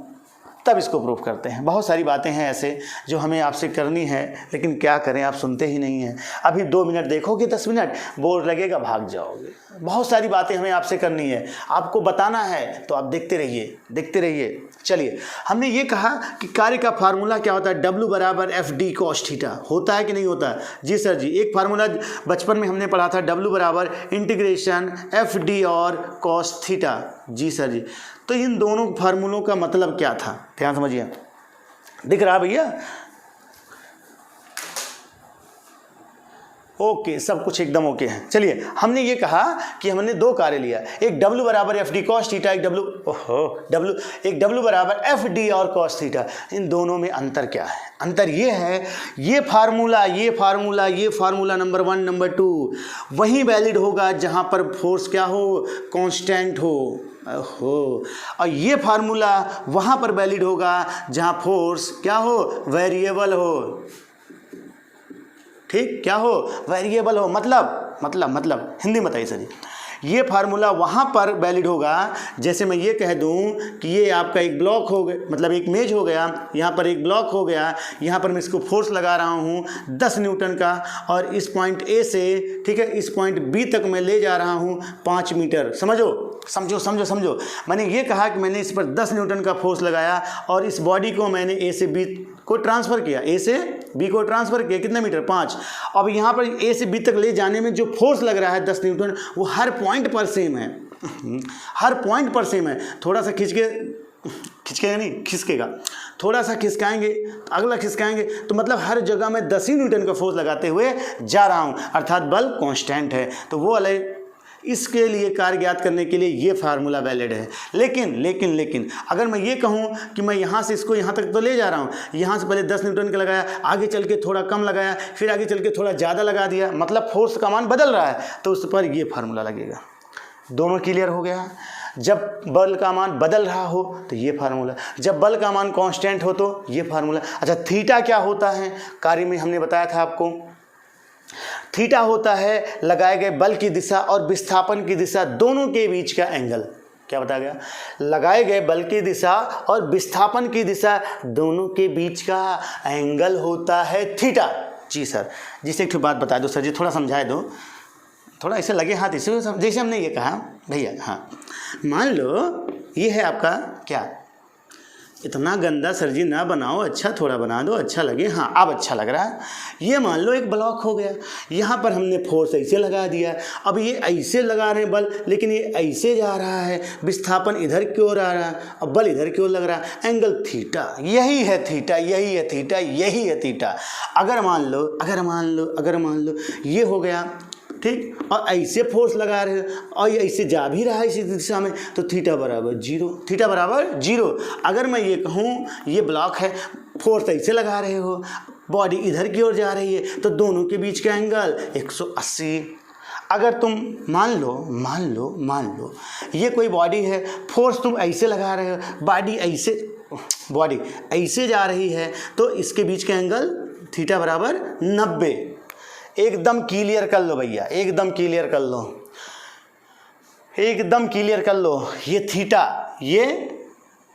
तब इसको प्रूफ करते हैं। बहुत सारी बातें हैं ऐसे जो हमें आपसे करनी है, लेकिन क्या करें, आप सुनते ही नहीं हैं। अभी 2 मिनट देखोगे, 10 मिनट बोर लगेगा, भाग जाओगे। बहुत सारी बातें हमें आपसे करनी है, आपको बताना है, तो आप देखते रहिए, देखते रहिए। चलिए, हमने ये कहा कि कार्य का फार्मूला क्या होता है, W बराबर FD cos थीटा, होता है कि नहीं होता है? जी सर जी, एक फार्मूला बचपन में हमने पढ़ा था, W बराबर इंटीग्रेशन FD और cos थीटा। जी सर जी। तो इन दोनों फार्मूलों का मतलब क्या था, ध्यान समझिए, दिख रहा भैया? ओके, सब कुछ एकदम ओके है। चलिए, हमने ये कहा कि हमने 2 कार्य लिया, एक W बराबर FD cos थीटा, एक W बराबर FD और cos थीटा। इन दोनों में अंतर क्या है? अंतर ये है, ये फार्मूला नंबर 1 नंबर 2 वही वैलिड होगा जहाँ पर फोर्स क्या हो, कांस्टेंट हो। और ये फार्मूला वहाँ पर वैलिड होगा जहाँ फोर्स क्या हो, वेरिएबल हो। ठीक, क्या हो, वेरिएबल हो। मतलब हिंदी में बताइए सर जी। ये फार्मूला वहाँ पर वैलिड होगा, जैसे मैं ये कह दूँ कि ये आपका एक ब्लॉक हो गया, मतलब एक मेज हो गया, यहाँ पर एक ब्लॉक हो गया, यहाँ पर मैं इसको फोर्स लगा रहा हूँ 10 न्यूटन का, और इस पॉइंट A से, ठीक है, इस पॉइंट B तक मैं ले जा रहा हूँ 5 मीटर। समझो, मैंने ये कहा कि मैंने इस पर 10 न्यूटन का फोर्स लगाया और इस बॉडी को मैंने A से B को ट्रांसफ़र किया, A से B को ट्रांसफ़र किया, कितने मीटर, 5। अब यहाँ पर A से B तक ले जाने में जो फोर्स लग रहा है 10 न्यूटन, वो हर पॉइंट पर सेम है, हर पॉइंट पर सेम है। थोड़ा सा खिसकेगा, थोड़ा सा खिसकाएंगे, अगला खिसकाएंगे, तो मतलब हर जगह मैं 10 ही न्यूटन का फोर्स लगाते हुए जा रहा हूँ, अर्थात बल कांस्टेंट है। तो वो वाले इसके लिए कार्य ज्ञात करने के लिए ये फार्मूला वैलिड है। लेकिन अगर मैं ये कहूँ कि मैं यहाँ से इसको यहाँ तक तो ले जा रहा हूँ, यहाँ से पहले 10 न्यूटन का लगाया, आगे चल के थोड़ा कम लगाया, फिर आगे चल के थोड़ा ज़्यादा लगा दिया, मतलब फोर्स का मान बदल रहा है, तो उस पर ये फार्मूला लगेगा। दोनों क्लियर हो गया। जब बल का मान बदल रहा हो तो ये फार्मूला, जब बल का मान कांस्टेंट हो तो ये फार्मूला। अच्छा, थीटा क्या होता है? कार्य में हमने बताया था आपको, थीटा होता है लगाए गए बल की दिशा और विस्थापन की दिशा दोनों के बीच का एंगल। क्या बताया गया? लगाए गए बल की दिशा और विस्थापन की दिशा दोनों के बीच का एंगल होता है थीटा। जी सर, जिसे एक बात बता दो सर जी, थोड़ा समझाए दो, थोड़ा ऐसे लगे हाथ इसे, जैसे हमने ये कहा भैया। हाँ, मान लो ये है आपका क्या, इतना गंदा सर जी ना बनाओ, अच्छा थोड़ा बना दो, अच्छा लगे। हाँ, अब अच्छा लग रहा है। ये मान लो एक ब्लॉक हो गया, यहाँ पर हमने फोर्स ऐसे लगा दिया, अब ये ऐसे लगा रहे हैं बल, लेकिन ये ऐसे जा रहा है, विस्थापन इधर की ओर आ रहा है, अब बल इधर की ओर लग रहा है, एंगल थीटा। यही है थीटा, यही है थीटा, यही है थीटा। अगर मान लो ये हो गया, ठीक, और ऐसे फोर्स लगा रहे हो और ये ऐसे जा भी रहा है इसी दिशा में, तो थीटा बराबर जीरो। अगर मैं ये कहूँ ये ब्लॉक है, फोर्स ऐसे लगा रहे हो, बॉडी इधर की ओर जा रही है, तो दोनों के बीच का एंगल 180। अगर तुम मान लो ये कोई बॉडी है, फोर्स तुम ऐसे लगा रहे हो, बॉडी ऐसे जा रही है, तो इसके बीच का एंगल थीटा बराबर 90। एकदम क्लियर कर लो भैया, एकदम क्लियर कर लो। ये थीटा, ये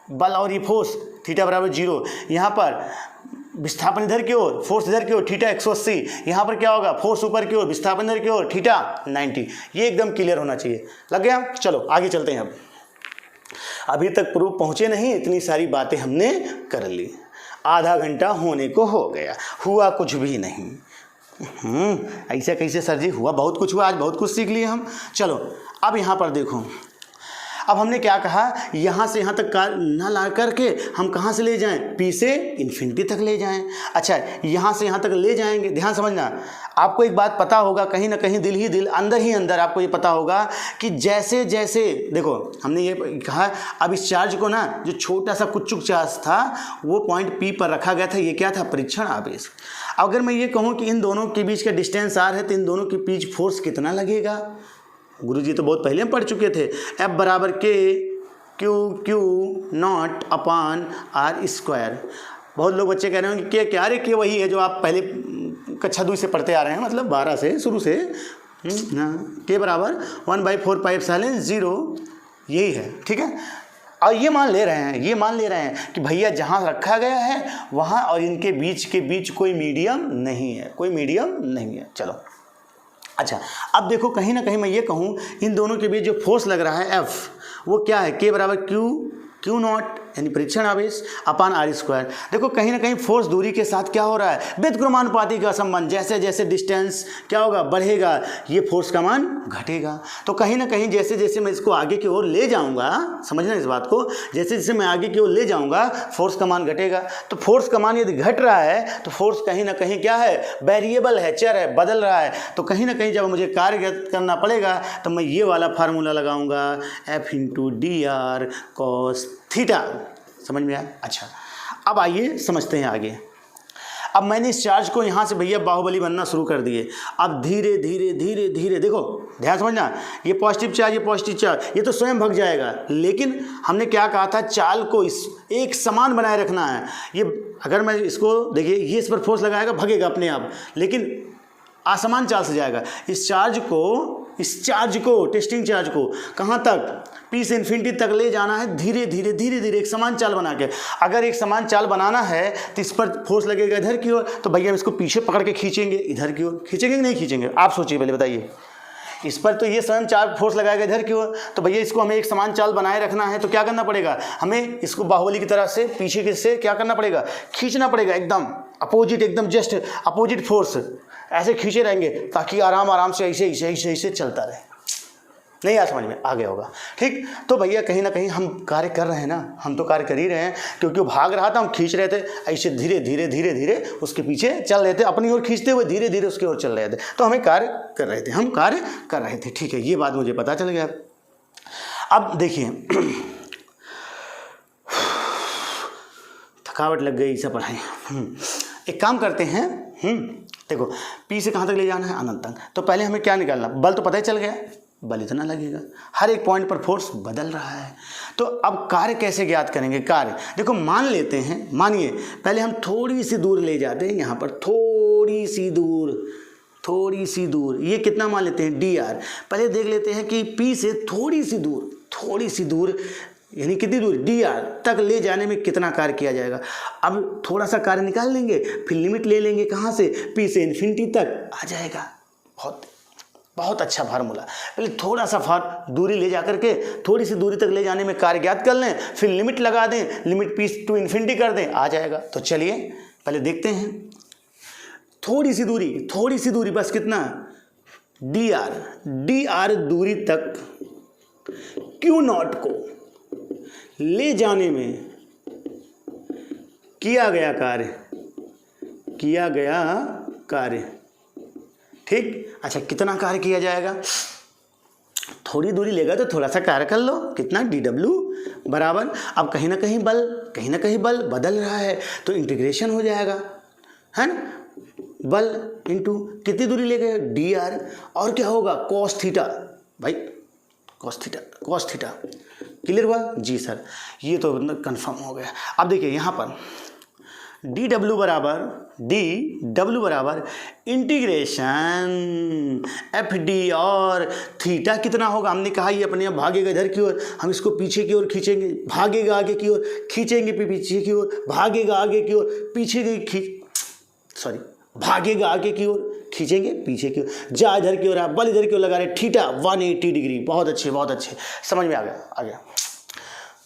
बल और ये फोर्स, थीटा बराबर 0। यहाँ पर विस्थापन इधर की ओर, फोर्स इधर की ओर, थीटा 180। यहाँ पर क्या होगा, फोर्स ऊपर की ओर, विस्थापन इधर की ओर, थीटा 90। ये एकदम क्लियर होना चाहिए। लग गया? चलो आगे चलते हैं। अब अभी तक प्रूफ पहुँचे नहीं, इतनी सारी बातें हमने कर ली, आधा घंटा होने को हो गया, हुआ कुछ भी नहीं। ऐसे कैसे सर जी? हुआ बहुत कुछ हुआ, आज बहुत कुछ सीख लिए हम। चलो अब यहाँ पर देखो, अब हमने क्या कहा, यहाँ से यहाँ तक ना ला करके हम कहाँ से ले जाएं, P से इन्फिनिटी तक ले जाएं। अच्छा, यहाँ से यहाँ तक ले जाएंगे, ध्यान समझना। आपको एक बात पता होगा, कहीं ना कहीं दिल ही दिल, अंदर ही अंदर आपको ये पता होगा कि जैसे जैसे देखो, हमने ये कहा अब इस चार्ज को ना, जो छोटा सा कुचुक चार्ज था वो पॉइंट P पर रखा गया था, ये क्या था, परीक्षण आवेश। अगर मैं ये कहूँ कि इन दोनों के बीच का डिस्टेंस r है, तो इन दोनों के बीच फोर्स कितना लगेगा? गुरुजी तो बहुत पहले हम पढ़ चुके थे, F बराबर Q not upon R square. बहुत लोग बच्चे कह रहे हैं कि क्या रे, कि वही है जो आप पहले कक्षा 2 से पढ़ते आ रहे हैं, मतलब 12 से शुरू से। K बराबर 1/4πε0, यही है, ठीक है। और ये मान ले रहे हैं कि भैया जहाँ रखा गया है वहाँ और इनके बीच के बीच कोई मीडियम नहीं है, चलो। अच्छा, अब देखो, कहीं ना कहीं मैं ये कहूँ इन दोनों के बीच जो फोर्स लग रहा है F, वो क्या है, K बराबर Q नॉट यानी परीक्षण आवेश अपान R स्क्वायर। देखो कहीं ना कहीं फोर्स दूरी के साथ क्या हो रहा है, व्युत्क्रमानुपाती का संबंध, जैसे जैसे डिस्टेंस क्या होगा, बढ़ेगा, ये फोर्स का मान घटेगा। तो कहीं ना कहीं जैसे जैसे मैं इसको आगे की ओर ले जाऊंगा, समझना इस बात को, जैसे जैसे मैं आगे की ओर ले जाऊंगा फोर्स का मान घटेगा। तो फोर्स का मान यदि घट रहा है तो फोर्स कहीं ना कहीं क्या है, वेरिएबल है, चर है, बदल रहा है। तो कहीं ना कहीं जब मुझे कार्य करना पड़ेगा तो मैं ये वाला फार्मूला लगाऊंगा, F × dr cos थीटा। समझ में आया? अच्छा, अब आइए समझते हैं आगे। अब मैंने इस चार्ज को यहाँ से भैया बाहुबली बनना शुरू कर दिए। अब धीरे धीरे धीरे धीरे देखो, ध्यान समझना, ये पॉजिटिव चार्ज, ये तो स्वयं भग जाएगा। लेकिन हमने क्या कहा था, चाल को इस एक समान बनाए रखना है। ये अगर मैं इसको देखिए, ये इस पर फोर्स लगाएगा, भगेगा अपने आप, लेकिन असमान चाल से जाएगा। इस चार्ज को टेस्टिंग चार्ज को कहाँ तक, P से इन्फिनिटी तक ले जाना है, धीरे धीरे धीरे धीरे एक समान चाल बना के। अगर एक समान चाल बनाना है तो इस पर फोर्स लगेगा इधर की ओर, तो भैया हम इसको पीछे पकड़ के खींचेंगे इधर की ओर। खींचेंगे कि नहीं खींचेंगे, आप सोचिए पहले बताइए। इस पर तो ये स्वयं चाल फोर्स लगाएगा इधर की ओर, तो भैया इसको हमें एक समान चाल बनाए रखना है तो क्या करना पड़ेगा, हमें इसको बाहुबली की तरह से पीछे से क्या करना पड़ेगा, खींचना पड़ेगा, एकदम अपोजिट, एकदम जस्ट अपोजिट फोर्स, ऐसे खींचे रहेंगे ताकि आराम आराम से ऐसे चलता रहे। नहीं यार, समझ में आ गया होगा। ठीक, तो भैया कहीं ना कहीं हम कार्य कर रहे हैं ना, हम तो कार्य कर ही रहे हैं, क्योंकि वो भाग रहा था, हम खींच रहे थे ऐसे धीरे धीरे धीरे धीरे उसके पीछे चल रहे थे, अपनी ओर खींचते हुए धीरे धीरे उसकी ओर चल रहे थे, तो हमें कार्य कर रहे थे, हम कार्य कर रहे थे। ठीक है, ये बात मुझे पता चल गया। अब देखिए थकावट लग गई सब पढ़ाई। एक काम करते हैं, देखो पी से कहाँ तक ले जाना है, अनंत तक। तो पहले हमें क्या निकालना, बल तो पता ही चल गया, बल इतना लगेगा, हर एक पॉइंट पर फोर्स बदल रहा है। तो अब कार्य कैसे ज्ञात करेंगे? कार्य देखो, मान लेते हैं, मानिए पहले हम थोड़ी सी दूर ले जाते हैं, यहाँ पर थोड़ी सी दूर, ये कितना मान लेते हैं, dr। पहले देख लेते हैं कि P से थोड़ी सी दूर यानी कितनी दूर, dr तक ले जाने में कितना कार्य किया जाएगा। अब थोड़ा सा कार्य निकाल लेंगे, फिर लिमिट ले लेंगे कहाँ से, P से इन्फिनिटी तक आ जाएगा। बहुत अच्छा फार्मूला। पहले थोड़ा सा दूरी ले जा करके थोड़ी सी दूरी तक ले जाने में कार्य ज्ञात कर लें, फिर लिमिट लगा दें, लिमिट P टू इन्फिनिटी कर दें, आ जाएगा। तो चलिए पहले देखते हैं, थोड़ी सी दूरी बस कितना, dr दूरी तक Q0 को ले जाने में किया गया कार्य। ठीक, अच्छा कितना कार्य किया जाएगा, थोड़ी दूरी लेगा तो थोड़ा सा कार्य कर लो, कितना, dw बराबर, अब कहीं ना कहीं बल बदल रहा है तो इंटीग्रेशन हो जाएगा, है ना, बल इंटू कितनी दूरी ले गए, dr, और क्या होगा, cos थीटा, भाई cos थीटा। क्लियर हुआ जी सर, ये तो कंफर्म हो गया। अब देखिए यहाँ पर dw बराबर इंटीग्रेशन fd, और थीटा कितना होगा, हमने कहा ये अपने आप भागेगा इधर की ओर, हम इसको पीछे की ओर खींचेंगे, भागेगा आगे की ओर, खींचेंगे पीछे की ओर, भागेगा आगे की ओर, भागेगा आगे की ओर, खींचेंगे पीछे की ओर, जा इधर की ओर, आप बल इधर की ओर लगा रहे, थीटा 180 डिग्री। बहुत अच्छे, समझ में आ गया।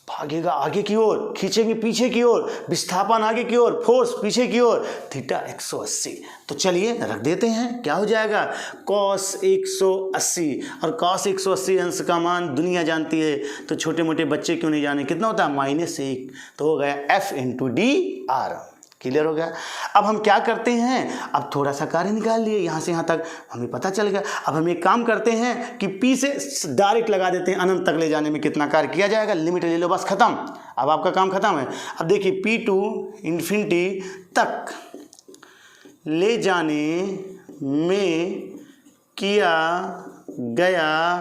भागेगा आगे की ओर, खींचेंगे पीछे की ओर, विस्थापन आगे की ओर, फोर्स पीछे की ओर, थीटा 180। तो चलिए रख देते हैं, क्या हो जाएगा, cos 180, और cos 180 अंश का मान दुनिया जानती है, तो छोटे मोटे बच्चे क्यों नहीं जाने, कितना होता है, -1, तो हो गया F × dr। क्लियर हो गया। अब हम क्या करते हैं, अब थोड़ा सा कार्य निकाल लिए, यहाँ से यहाँ तक हमें पता चल गया। अब हम एक काम करते हैं कि P से डायरेक्ट लगा देते हैं, अनंत तक ले जाने में कितना कार्य किया जाएगा, लिमिट ले लो, बस खत्म, अब आपका काम खत्म है। अब देखिए P टू इन्फिनिटी तक ले जाने में किया गया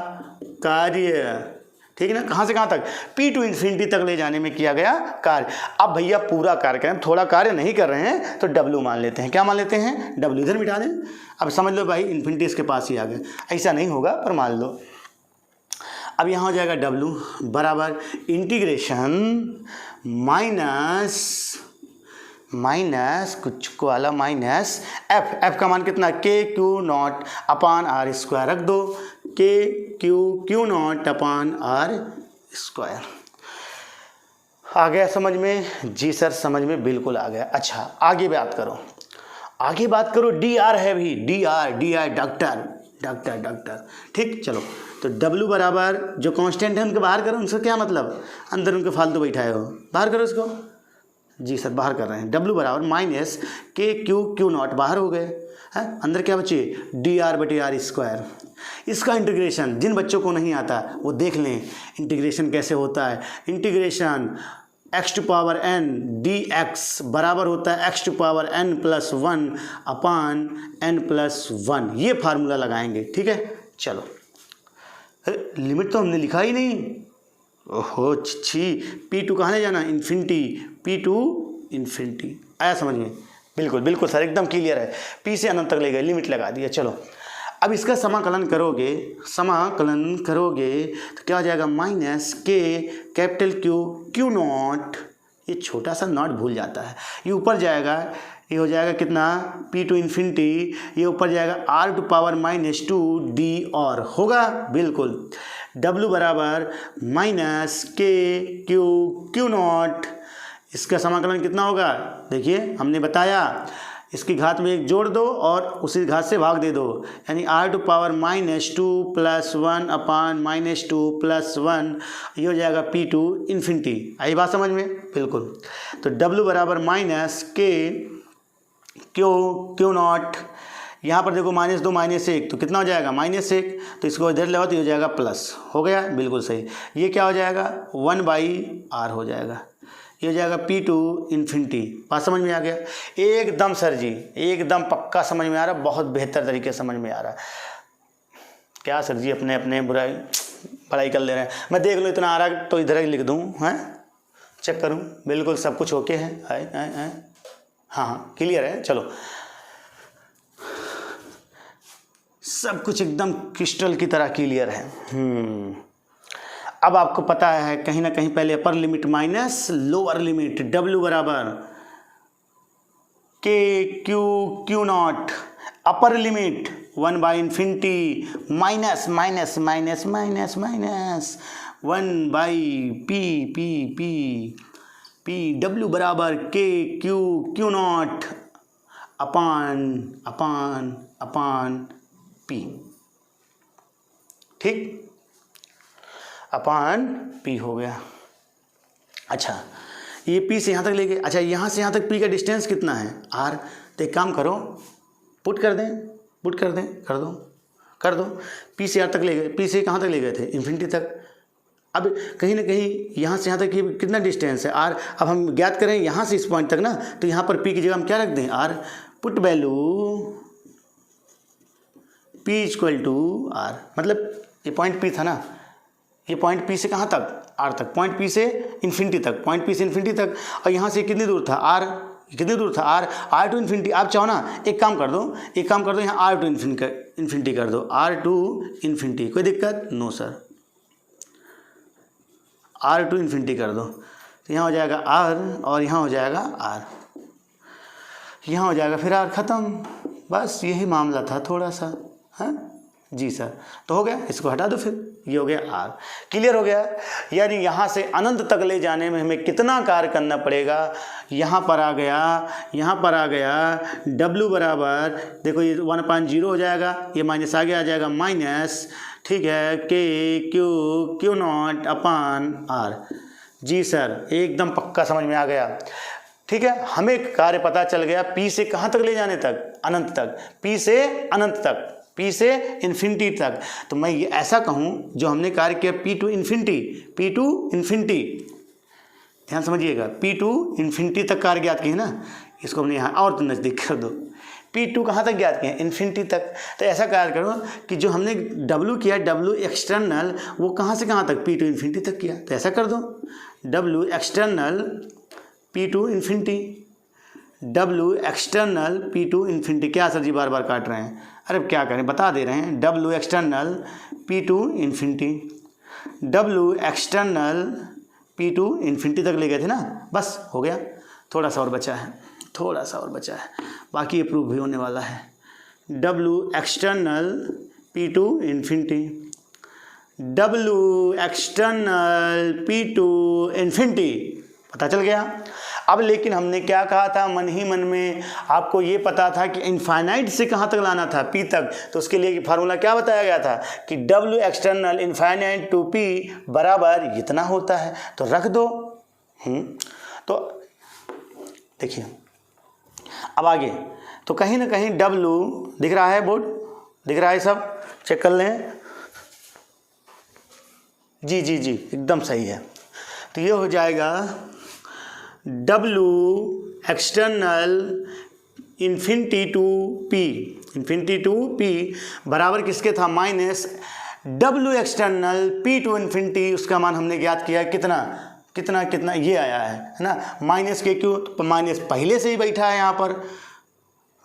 कार्य, ठीक है ना, कहाँ से कहाँ तक, P टू इन्फिनिटी तक ले जाने में किया गया कार्य। अब भैया पूरा कार्य करें, थोड़ा कार्य नहीं कर रहे हैं तो W मान लेते हैं। क्या मान लेते हैं, W इधर मिटा दें। अब समझ लो भाई इन्फिनिटी इसके पास ही आ गया, ऐसा नहीं होगा पर मान लो। अब यहाँ हो जाएगा W बराबर इंटीग्रेशन माइनस कुछ को वाला माइनस F का मान कितना, KQ0 अपान r² रख दो, KQ0 अपान r²। आ गया समझ में जी सर, समझ में बिल्कुल आ गया। अच्छा आगे बात करो, dr है भी, dr डॉक्टर। ठीक, चलो तो W बराबर जो कांस्टेंट है उनके बाहर करो, उनसे क्या मतलब, अंदर उनके फालतू बैठाए हो, बाहर करो इसको। जी सर बाहर कर रहे हैं। W बराबर माइनस KQ0 बाहर हो गए हैं, अंदर क्या बचे, dr/r²। इसका इंटीग्रेशन जिन बच्चों को नहीं आता वो देख लें इंटीग्रेशन कैसे होता है। इंटीग्रेशन x⁴n dx बराबर होता है x⁴n+1 अपान n+1, ये फार्मूला लगाएंगे। ठीक है, चलो लिमिट तो हमने लिखा ही नहीं, ओहो छी, P2 कहाँ ले जाना, इन्फिनिटी, P टू इन्फिनिटी। आया समझ में, बिल्कुल सर एकदम क्लियर है। P से अनंत तक ले गए, लिमिट लगा दिया। चलो अब इसका समाकलन करोगे तो क्या हो जाएगा, माइनस Q0, ये छोटा सा नॉट भूल जाता है, ये ऊपर जाएगा, ये हो जाएगा कितना, P टू इन्फिनिटी, ये ऊपर जाएगा r⁻² d और होगा बिल्कुल। W बराबर माइनस KQ0, इसका समाकलन कितना होगा, देखिए हमने बताया इसकी घात में 1 जोड़ दो और उसी घात से भाग दे दो, यानी r⁻² + 1 अपान -2 + 1, ये हो जाएगा p2 इन्फिनिटी। आई बात समझ में? बिल्कुल। तो w बराबर -k यहाँ पर देखो -2 -1 तो कितना हो जाएगा -1, तो इसको इधर ले आओ तो ये हो जाएगा प्लस, हो गया बिल्कुल सही। ये क्या हो जाएगा 1/r हो जाएगा, ये हो जाएगा p2 इन्फिनिटी। बात समझ में आ गया? एकदम सर जी, एकदम पक्का समझ में आ रहा, बहुत बेहतर तरीके से समझ में आ रहा। क्या सर जी अपने अपने पढ़ाई कर ले रहे हैं। मैं देख लूँ इतना आ रहा तो इधर ही लिख दूँ, हैं चेक करूँ, बिल्कुल सब कुछ ओके है। हाँ क्लियर है। चलो सब कुछ एकदम क्रिस्टल की तरह क्लियर है। अब आपको पता है कहीं ना कहीं पहले upper limit minus lower limit, w बराबर k/q0 upper limit 1/∞ minus 1/p w बराबर k/q0 अपान p, ठीक, अपान p हो गया। अच्छा ये p से यहाँ तक ले गए। अच्छा यहाँ से यहाँ तक p का डिस्टेंस कितना है r, तो एक काम करो पुट कर दो p से r तक ले गए, p से कहाँ तक ले गए थे इन्फिनिटी तक। अब कहीं ना कहीं यहाँ से यहाँ तक कितना डिस्टेंस है r, अब हम ज्ञात करें यहाँ से इस पॉइंट तक ना, तो यहाँ पर p की जगह हम क्या रख दें r, put value p = r, मतलब ये पॉइंट p था ना, ये पॉइंट p से कहाँ तक r तक, पॉइंट p से इन्फिनिटी तक, और यहाँ से कितनी दूर था r, r टू इन्फिनिटी। आप चाहो ना एक काम कर दो यहाँ r टू इन्फिनिटी कर दो, r टू इन्फिनिटी, कोई दिक्कत? No sir, r to infinity कर दो, तो यहाँ हो जाएगा r और यहाँ हो जाएगा r, यहाँ हो जाएगा फिर r ख़त्म। बस यही मामला था थोड़ा सा, हाँ जी सर। तो हो गया, इसको हटा दो, फिर ये हो गया r, क्लियर हो गया। यानी यहाँ से अनंत तक ले जाने में हमें कितना कार्य करना पड़ेगा। यहाँ पर आ गया w बराबर, देखो ये 1/0 हो जाएगा, ये माइनस आगे आ जाएगा माइनस, ठीक है, k/q0 अपान r। जी सर एकदम पक्का समझ में आ गया, ठीक है। हमें कार्य पता चल गया p से कहाँ तक ले जाने तक, अनंत तक, p से अनंत तक, p से इन्फिनिटी तक। तो मैं ये ऐसा कहूँ जो हमने कार्य किया p टू इन्फिनिटी, ध्यान समझिएगा, p टू इन्फिनिटी तक कार्य ज्ञात किए ना, इसको हमने यहाँ और नज़दीक कर दो, p2 कहाँ तक ज्ञात किए, इन्फिनिटी तक। तो ऐसा कार्य करो कि जो हमने w किया, w एक्सटर्नल, वो कहाँ से कहाँ तक, p टू इन्फिनिटी तक किया। तो ऐसा कर दो, w external p to infinity. क्या सर जी बार बार काट रहे हैं? अरे क्या करें, बता दे रहे हैं, w external p to infinity तक ले गए थे ना, बस हो गया। थोड़ा सा और बचा है, बाकी ये प्रूव भी होने वाला है। w external p to infinity, पता चल गया। अब लेकिन हमने क्या कहा था, मन ही मन में आपको ये पता था कि इनफाइनाइट से कहाँ तक लाना था, p तक। तो उसके लिए फार्मूला क्या बताया गया था कि w external infinite to p बराबर इतना होता है, तो रख दो। तो देखिए अब आगे, तो कहीं ना कहीं w दिख रहा है, बोर्ड दिख रहा है, सब चेक कर लें। जी एकदम सही है। तो ये हो जाएगा w external infinity to p बराबर किसके था, minus w external p to infinity, उसका मान हमने ज्ञात किया कितना ये आया है ना, माइनस के क्यों, तो माइनस पहले से ही बैठा है यहाँ पर,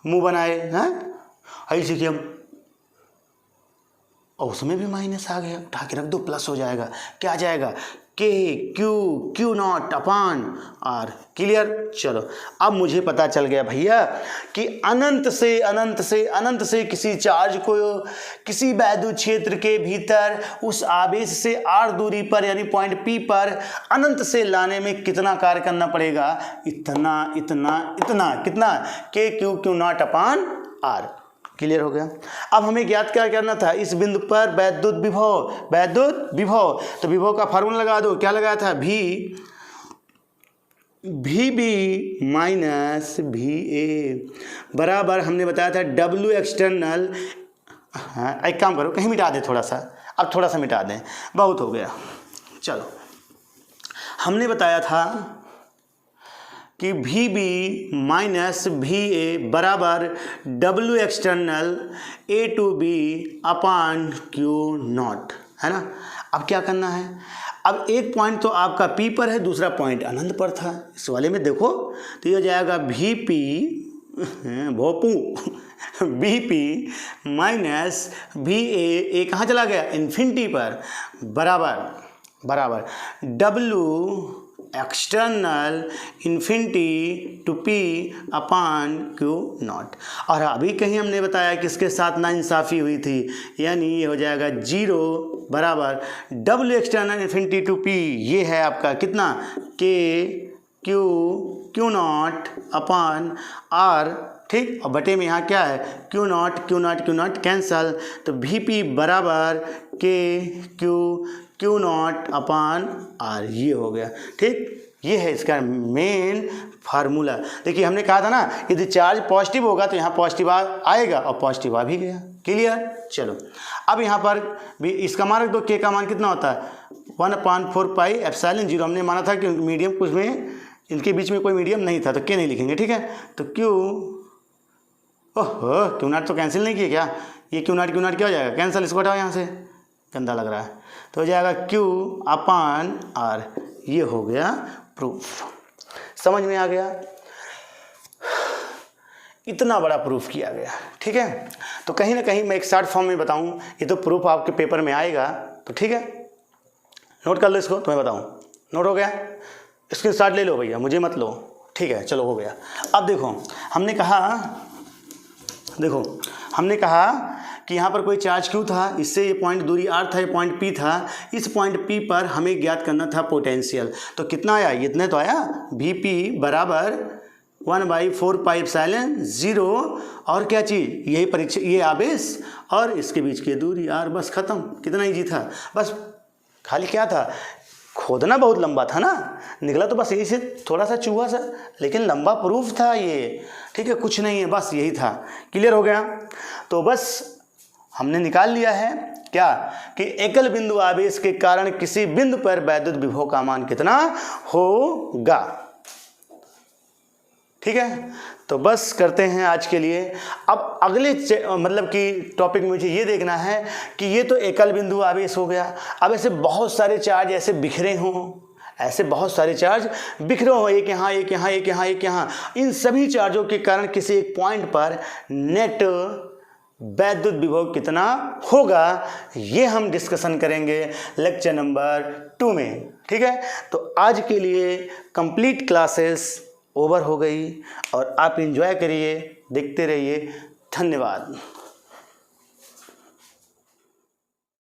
मुंह बनाए हैं ऐसे कि हम, और उसमें भी माइनस आ गया, उठा के रख दो, प्लस हो जाएगा। क्या आ जाएगा, k q naught upon r. Clear. चलो अब मुझे पता चल गया भैया कि अनंत से किसी चार्ज को किसी वैद्युत क्षेत्र के भीतर उस आवेश से r दूरी पर यानी पॉइंट P पर अनंत से लाने में कितना कार्य करना पड़ेगा, इतना कितना k q naught upon r. Clear हो गया। अब हमें ज्ञात क्या करना था, इस बिंदु पर वैद्युत विभव। तो विभव का फार्मूला लगा दो, क्या लगाया था, VB माइनस VA बराबर हमने बताया था W एक्सटर्नल। हाँ एक काम करो, कहीं मिटा दें थोड़ा सा, अब थोड़ा सा मिटा दें, बहुत हो गया। चलो हमने बताया था कि VB माइनस VA बराबर W external A to B upon Q naught, है ना। अब क्या करना है, अब एक पॉइंट तो आपका P पर है, दूसरा पॉइंट अनंत पर था। इस वाले में देखो तो ये हो जाएगा VP BP minus VA, A कहाँ चला गया, इन्फिनिटी पर, बराबर W external infinity to P upon Q naught. और अभी कहीं हमने बताया कि इसके साथ नाइंसाफ़ी हुई थी, यानी ये हो जाएगा 0 बराबर W external infinity to P, ये है आपका कितना के क्यू नॉट अपान R, ठीक। और बटे में यहाँ क्या है, क्यू नॉट कैंसल, तो VP बराबर के क्यू नॉट अपान R, ये हो गया, ठीक। ये है इसका मेन फार्मूला। देखिए हमने कहा था ना, यदि चार्ज पॉजिटिव होगा तो यहाँ पॉजिटिव आएगा और पॉजिटिव आ भी गया। क्लियर। चलो अब यहाँ पर भी इसका मान रख दो, के का मान कितना होता है 1/4 पाई एप्सिलॉन 0। हमने माना था कि मीडियम कुछ में इनके बीच में कोई मीडियम नहीं था, तो के नहीं लिखेंगे, ठीक है। तो क्यू नॉट तो कैंसिल नहीं किया क्या, ये क्यू नॉट क्या हो जाएगा, कैंसिल, इसको हटाओ यहाँ से, गंदा लग रहा है, तो हो जाएगा Q अपान R। ये हो गया प्रूफ। समझ में आ गया, इतना बड़ा प्रूफ किया गया, ठीक है। तो कहीं ना कहीं मैं एक शॉर्ट फॉर्म में बताऊं, ये तो प्रूफ आपके पेपर में आएगा, तो ठीक है नोट कर लो इसको, तो मैं बताऊं। नोट हो गया, स्क्रीनशॉट ले लो भैया, मुझे मत लो, ठीक है। चलो हो गया। अब देखो हमने कहा कि यहाँ पर कोई चार्ज Q था, इससे ये पॉइंट दूरी R था, ये पॉइंट P था। इस पॉइंट P पर हमें ज्ञात करना था पोटेंशियल, तो कितना आया, इतने तो आया, VP बराबर 1/4 पाई एप्सिलॉन 0, और क्या चीज़, यही परीक्षा, ये आवेश और इसके बीच की दूरी R, बस ख़त्म। कितना ईजी था, बस खाली क्या था, खोदना बहुत लंबा था ना, निकला तो बस यही से थोड़ा सा चूहा सा, लेकिन लंबा प्रूफ था ये, ठीक है, कुछ नहीं है, बस यही था। क्लियर हो गया। तो बस हमने निकाल लिया है क्या, कि एकल बिंदु आवेश के कारण किसी बिंदु पर वैद्युत विभव का मान कितना होगा, ठीक है। तो बस करते हैं आज के लिए। अब अगले मतलब कि टॉपिक में मुझे ये देखना है कि ये तो एकल बिंदु आवेश हो गया, अब ऐसे बहुत सारे चार्ज ऐसे बिखरे हों, एक यहाँ, इन सभी चार्जों के कारण किसी एक पॉइंट पर नेट वैद्युत विभव कितना होगा, ये हम डिस्कशन करेंगे लेक्चर नंबर 2 में, ठीक है। तो आज के लिए कंप्लीट क्लासेस ओवर हो गई, और आप एंजॉय करिए, देखते रहिए। धन्यवाद।